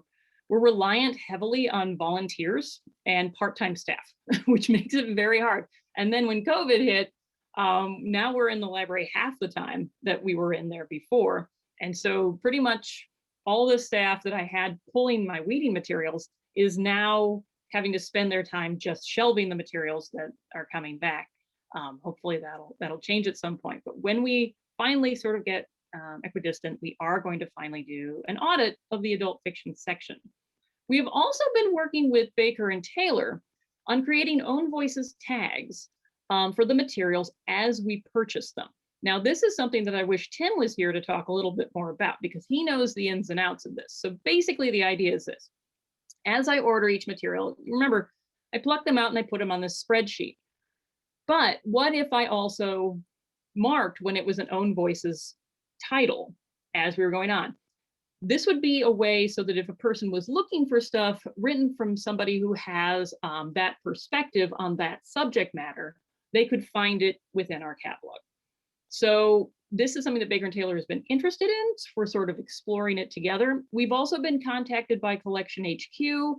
reliant heavily on volunteers and part-time staff, which makes it very hard. And then when COVID hit, now we're in the library half the time that we were in there before. And so pretty much all the staff that I had pulling my weeding materials is now having to spend their time just shelving the materials that are coming back. Hopefully that'll change at some point. But when we finally sort of get equidistant, we are going to finally do an audit of the adult fiction section. We have also been working with Baker and Taylor on creating own voices tags for the materials as we purchase them. Now, this is something that I wish Tim was here to talk a little bit more about because he knows the ins and outs of this. So basically the idea is this: as I order each material, remember, I pluck them out and I put them on this spreadsheet. But what if I also marked when it was an own voices title as we were going on? This would be a way so that if a person was looking for stuff written from somebody who has that perspective on that subject matter, they could find it within our catalog. So this is something that Baker and Taylor has been interested in. We're sort of exploring it together. We've also been contacted by Collection HQ.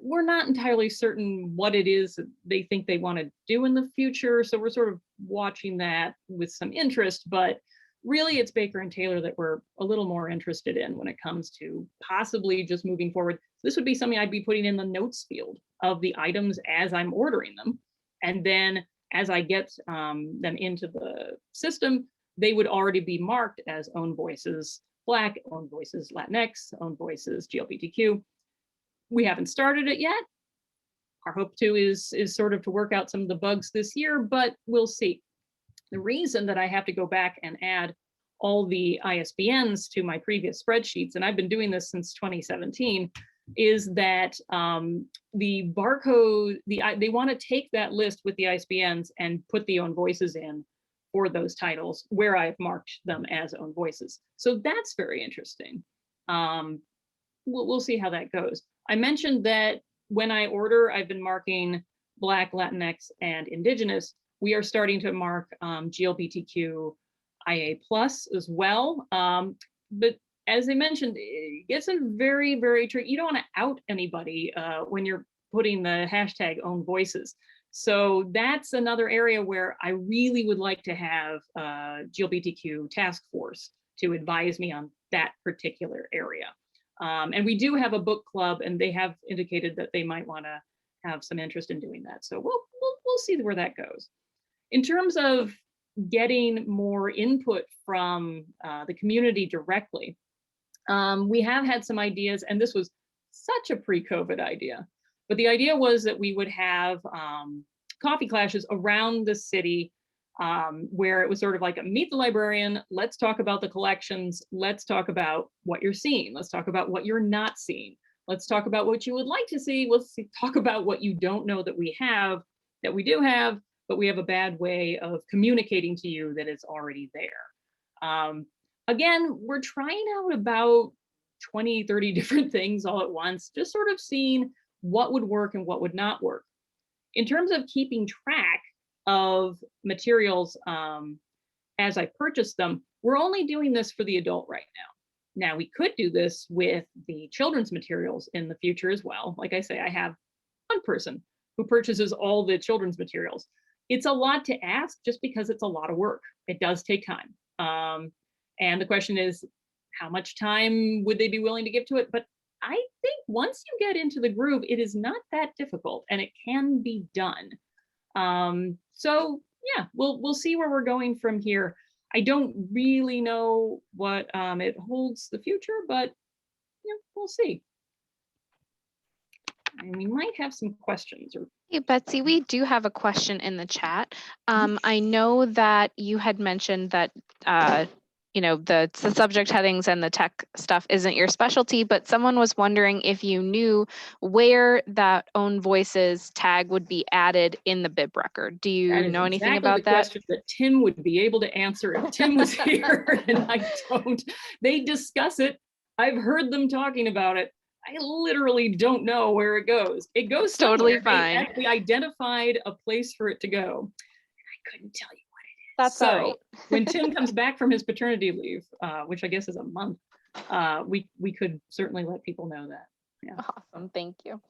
We're not entirely certain what it is that they think they want to do in the future. So we're sort of watching that with some interest, but really it's Baker and Taylor that we're a little more interested in when it comes to possibly just moving forward. This would be something I'd be putting in the notes field of the items as I'm ordering them. And then as I get them into the system, they would already be marked as own voices Black, own voices Latinx, own voices GLBTQ. We haven't started it yet. Our hope to is sort of to work out some of the bugs this year, but we'll see. The reason that I have to go back and add all the ISBNs to my previous spreadsheets, and I've been doing this since 2017, is that the barcode, they want to take that list with the ISBNs and put the own voices in for those titles where I've marked them as own voices. So that's very interesting. We'll see how that goes. I mentioned that when I order, I've been marking Black, Latinx, and Indigenous. We are starting to mark GLBTQ IA+ as well. But as I mentioned, it gets a very, very tricky. You don't want to out anybody when you're putting the hashtag own voices. So that's another area where I really would like to have GLBTQ task force to advise me on that particular area. And we do have a book club, and they have indicated that they might want to have some interest in doing that. So we'll see where that goes. In terms of getting more input from the community directly, we have had some ideas, and this was such a pre-COVID idea. But the idea was that we would have coffee clashes around the city where it was sort of like a meet the librarian, let's talk about the collections, let's talk about what you're seeing, let's talk about what you're not seeing, let's talk about what you would like to see, let's talk about what you don't know that we have, that we do have, but we have a bad way of communicating to you that it's already there. Again, we're trying out about 20, 30 different things all at once, just sort of seeing what would work and what would not work. In terms of keeping track of materials as I purchase them, we're only doing this for the adult right now. Now, we could do this with the children's materials in the future as well. Like I say, I have one person who purchases all the children's materials. It's a lot to ask just because it's a lot of work. It does take time. And the question is, how much time would they be willing to give to it? But I think once you get into the groove, it is not that difficult and it can be done. So yeah, we'll see where we're going from here. I don't really know what it holds the future, but yeah, we'll see. And we might have some questions. Hey, Betsy, we do have a question in the chat. I know that you had mentioned that you know, the subject headings and the tech stuff isn't your specialty, but someone was wondering if you knew where that own voices tag would be added in the bib record. Do you know anything about that? Question that Tim would be able to answer if Tim was here, and I don't. They discuss it. I've heard them talking about it. I literally don't know where it goes. It goes totally somewhere. fine. They actually identified a place for it to go. I couldn't tell you. That's all right. When Tim comes back from his paternity leave, which I guess is a month, we could certainly let people know that. Yeah. Awesome. Thank you.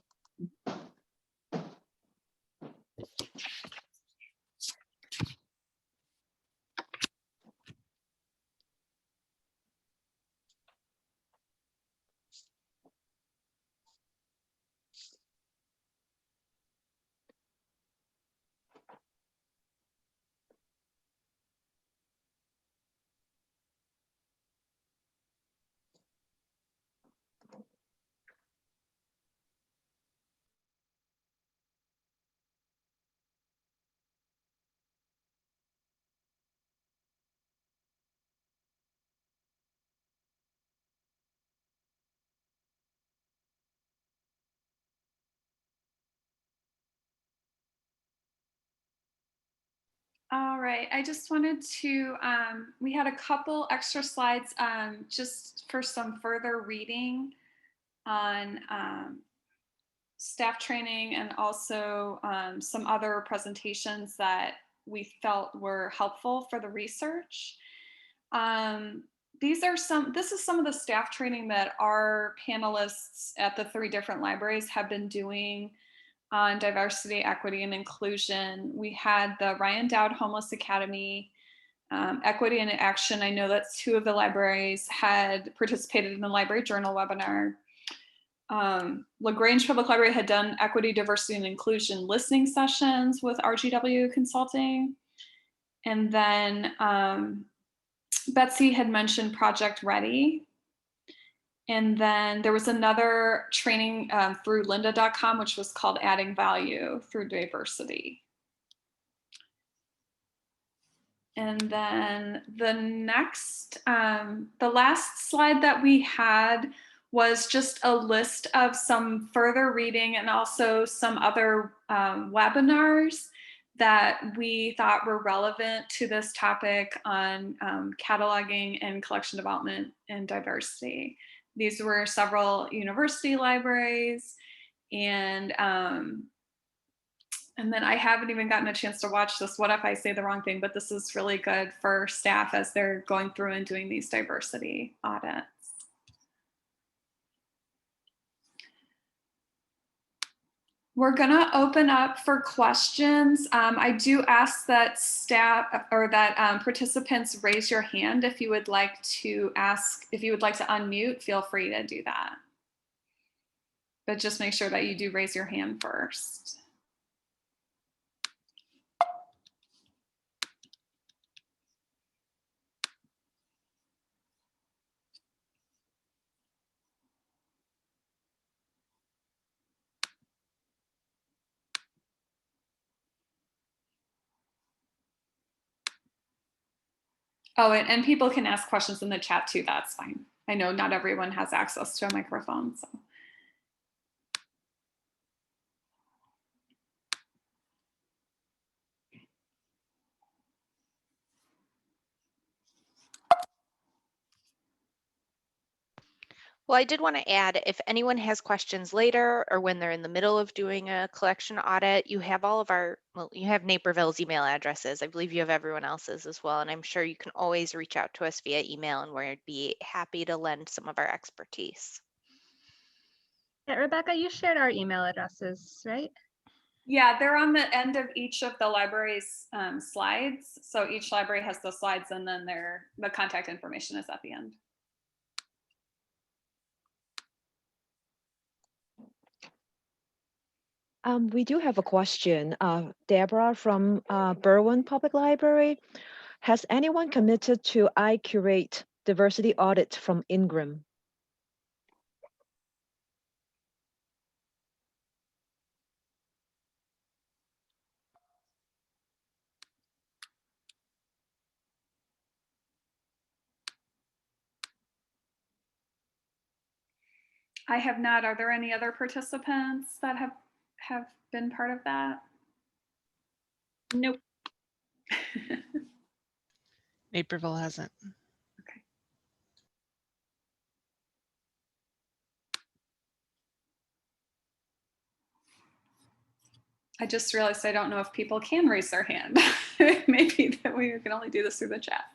All right, I just wanted to, we had a couple extra slides just for some further reading on staff training and also some other presentations that we felt were helpful for the research. This is some of the staff training that our panelists at the 3 different libraries have been doing on diversity, equity, and inclusion. We had the Ryan Dowd Homeless Academy Equity in Action, I know that 2 of the libraries had participated in the Library Journal webinar. Lagrange Public Library had done equity, diversity, and inclusion listening sessions with RGW Consulting. And then Betsy had mentioned Project Ready. And then there was another training through lynda.com, which was called Adding Value Through Diversity. And then the next, the last slide that we had was just a list of some further reading and also some other webinars that we thought were relevant to this topic on cataloging and collection development and diversity. These were several university libraries, and then I haven't even gotten a chance to watch this. What if I say the wrong thing? But this is really good for staff as they're going through and doing these diversity audits. We're gonna open up for questions. I do ask that staff or that participants raise your hand if you would like to ask, if you would like to unmute, feel free to do that. But just make sure that you do raise your hand first. Oh, and people can ask questions in the chat too, that's fine. I know not everyone has access to a microphone, so. Well, I did want to add, if anyone has questions later or when they're in the middle of doing a collection audit, you have all of our, well, you have Naperville's email addresses. I believe you have everyone else's as well. And I'm sure you can always reach out to us via email and we'd be happy to lend some of our expertise. Yeah, Rebecca, you shared our email addresses, right? Yeah, they're on the end of each of the library's slides. So each library has the slides and then the contact information is at the end. We do have a question. Deborah from Berwyn Public Library. Has anyone committed to iCurate diversity audit from Ingram? I have not. Are there any other participants that have been part of that? Nope. Naperville hasn't. Okay. I just realized I don't know if people can raise their hand. Maybe that we can only do this through the chat.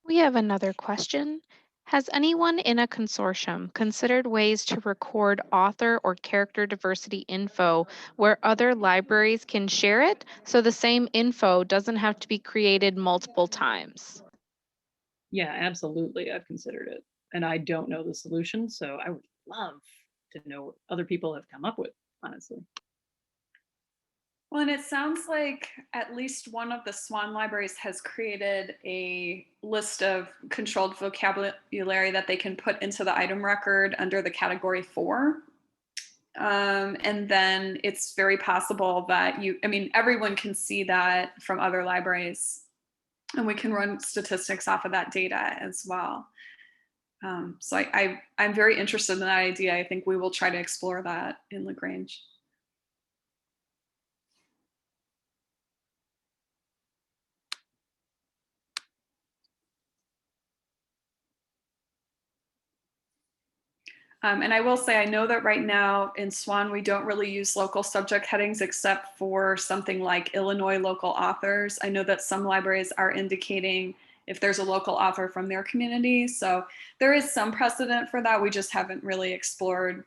We have another question. Has anyone in a consortium considered ways to record author or character diversity info where other libraries can share it so the same info doesn't have to be created multiple times? Yeah, absolutely. I've considered it. And I don't know the solution, so I would love to know what other people have come up with, honestly. Well, and it sounds like at least one of the SWAN libraries has created a list of controlled vocabulary that they can put into the item record under the category 4. And then it's very possible that everyone can see that from other libraries, and we can run statistics off of that data as well. So I'm very interested in that idea. I think we will try to explore that in Lagrange. And I will say, I know that right now in SWAN, we don't really use local subject headings except for something like Illinois local authors. I know that some libraries are indicating if there's a local author from their community. So there is some precedent for that. We just haven't really explored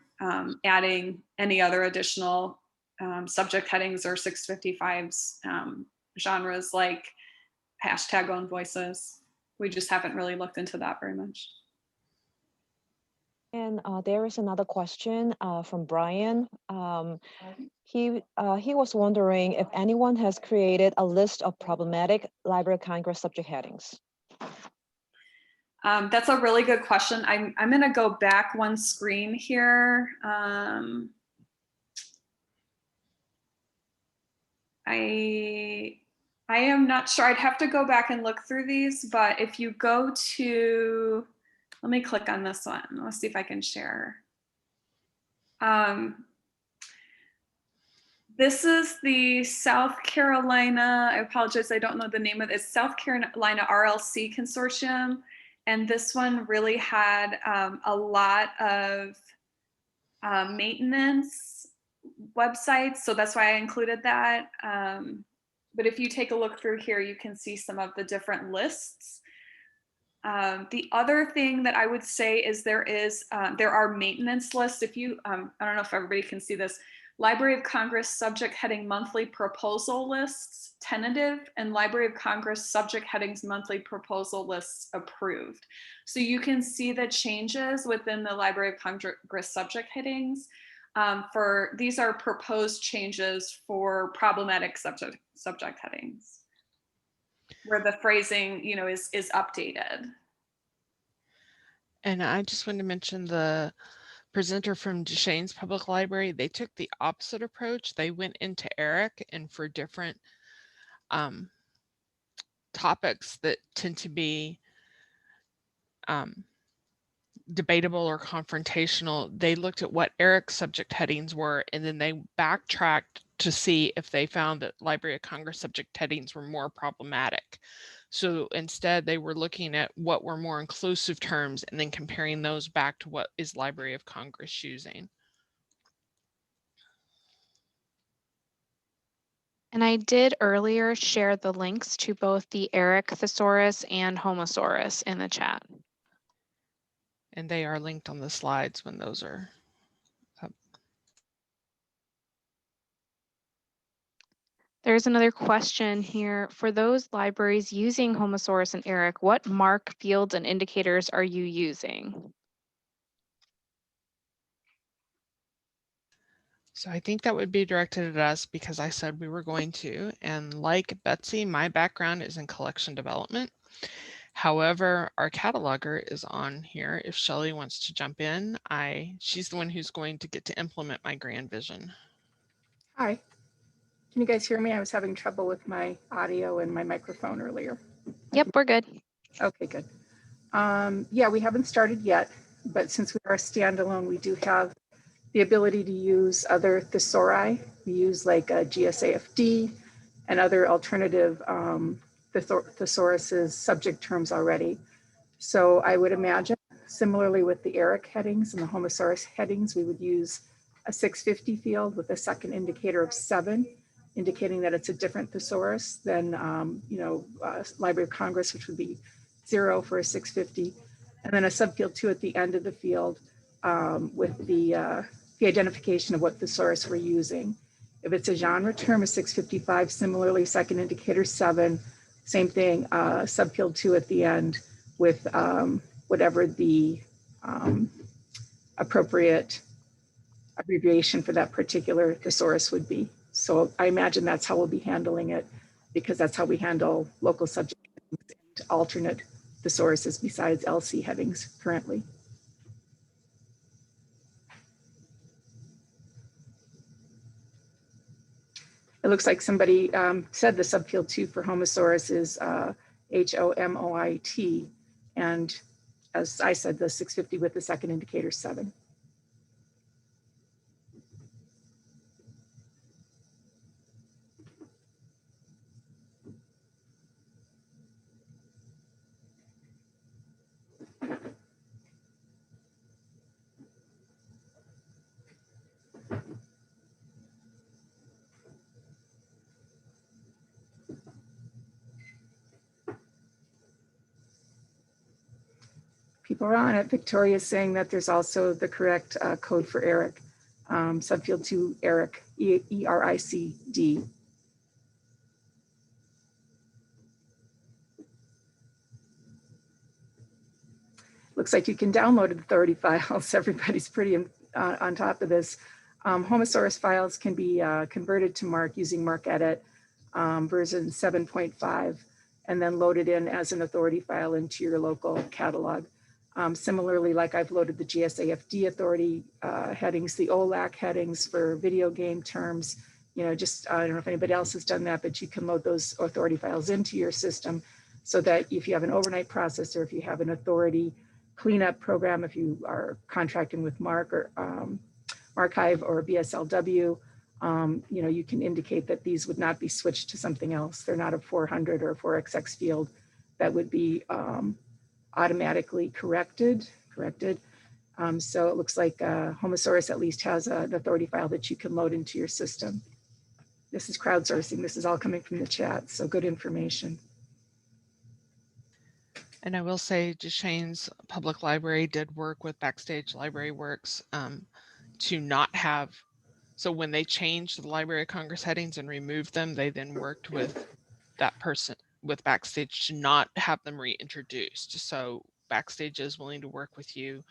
adding any other additional subject headings or 655's genres like hashtag own voices. We just haven't really looked into that very much. And there is another question from Brian. He was wondering if anyone has created a list of problematic Library of Congress subject headings. That's a really good question. I'm going to go back one screen here. I am not sure. I'd have to go back and look through these, but if you go to, let me click on this one. Let's see if I can share. This is the South Carolina, I apologize, I don't know the name of it. It's South Carolina RLC Consortium. And this one really had a lot of maintenance websites. So that's why I included that. But if you take a look through here, you can see some of the different lists. The other thing that I would say is there are maintenance lists. If you, I don't know if everybody can see this, Library of Congress subject heading monthly proposal lists tentative, and Library of Congress subject headings monthly proposal lists approved. So you can see the changes within the Library of Congress subject headings. These are proposed changes for problematic subject headings, where the phrasing, you know, is updated. And I just want to mention the presenter from Duchesne's Public Library. They took the opposite approach. They went into ERIC, and for different topics that tend to be debatable or confrontational, they looked at what ERIC subject headings were, and then they backtracked to see if they found that Library of Congress subject headings were more problematic. So instead, they were looking at what were more inclusive terms and then comparing those back to what is Library of Congress using. And I did earlier share the links to both the ERIC thesaurus and Homosaurus in the chat. And they are linked on the slides when those are up. There's another question here. For those libraries using Homosaurus and ERIC, what mark fields and indicators are you using? So I think that would be directed at us because I said we were going to. And like Betsy, my background is in collection development. However, our cataloger is on here. If Shelley wants to jump in, she's the one who's going to get to implement my grand vision. Hi, can you guys hear me? I was having trouble with my audio and my microphone earlier. Yep, we're good. Okay, good. Yeah, we haven't started yet, but since we are a standalone, we do have the ability to use other thesauri. We use like a GSAFD and other alternative thesauruses subject terms already. So I would imagine similarly with the ERIC headings and the Homosaurus headings, we would use a 650 field with a second indicator of 7, indicating that it's a different thesaurus than Library of Congress, which would be 0 for a 650, and then a subfield 2 at the end of the field with the identification of what thesaurus we're using. If it's a genre term, a 655, similarly, second indicator 7, same thing, subfield 2 at the end with whatever the appropriate abbreviation for that particular thesaurus would be. So I imagine that's how we'll be handling it, because that's how we handle local subject headings and alternate thesauruses besides LC headings currently. It looks like somebody said the subfield 2 for Homosaurus is HOMOIT. And as I said, the 650 with the second indicator 7. People are on it. Victoria's saying that there's also the correct code for ERIC. subfield 2, ERIC, E-R-I-C-D. Looks like you can download the authority files. Everybody's pretty on top of this. Homosaurus files can be converted to MARC using MARC-Edit version 7.5, and then loaded in as an authority file into your local catalog. Similarly, like I've loaded the GSAFD authority headings, the OLAC headings for video game terms. You know, just I don't know if anybody else has done that, but you can load those authority files into your system so that if you have an overnight processor, if you have an authority cleanup program, if you are contracting with MARC or Archive or BSLW, you know, you can indicate that these would not be switched to something else. They're not a 400 or 4XX field that would be automatically corrected. So it looks like Homosaurus at least has an authority file that you can load into your system. This is crowdsourcing. This is all coming from the chat, so good information. And I will say Duchesne's Public Library did work with Backstage Library Works to not have, so when they changed the Library of Congress headings and removed them, they then worked with that person, with Backstage, to not have them reintroduced. So Backstage is willing to work with you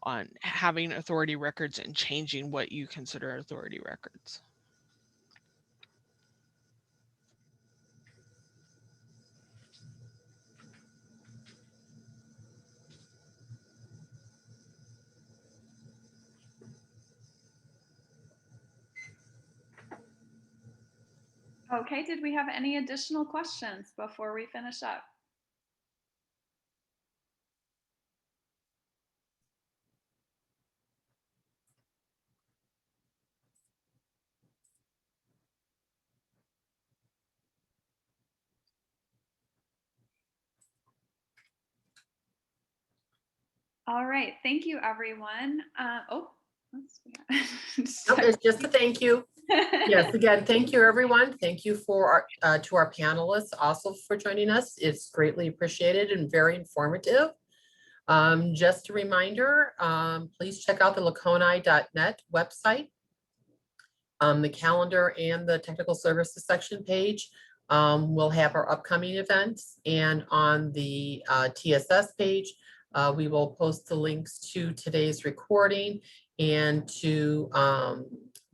on having authority records and changing what you consider authority records. Okay, did we have any additional questions before we finish up? All right, thank you, everyone. It's just a thank you. Yes, again, thank you, everyone. Thank you for to our panelists also for joining us. It's greatly appreciated and very informative. Just a reminder, please check out the LACONI.net website, the calendar and the technical services section page. We'll have our upcoming events, and on the TSS page, we will post the links to today's recording and to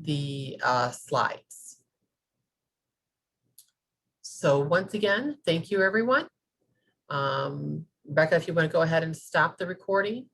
the slides. So once again, thank you, everyone. Rebecca, if you want to go ahead and stop the recording.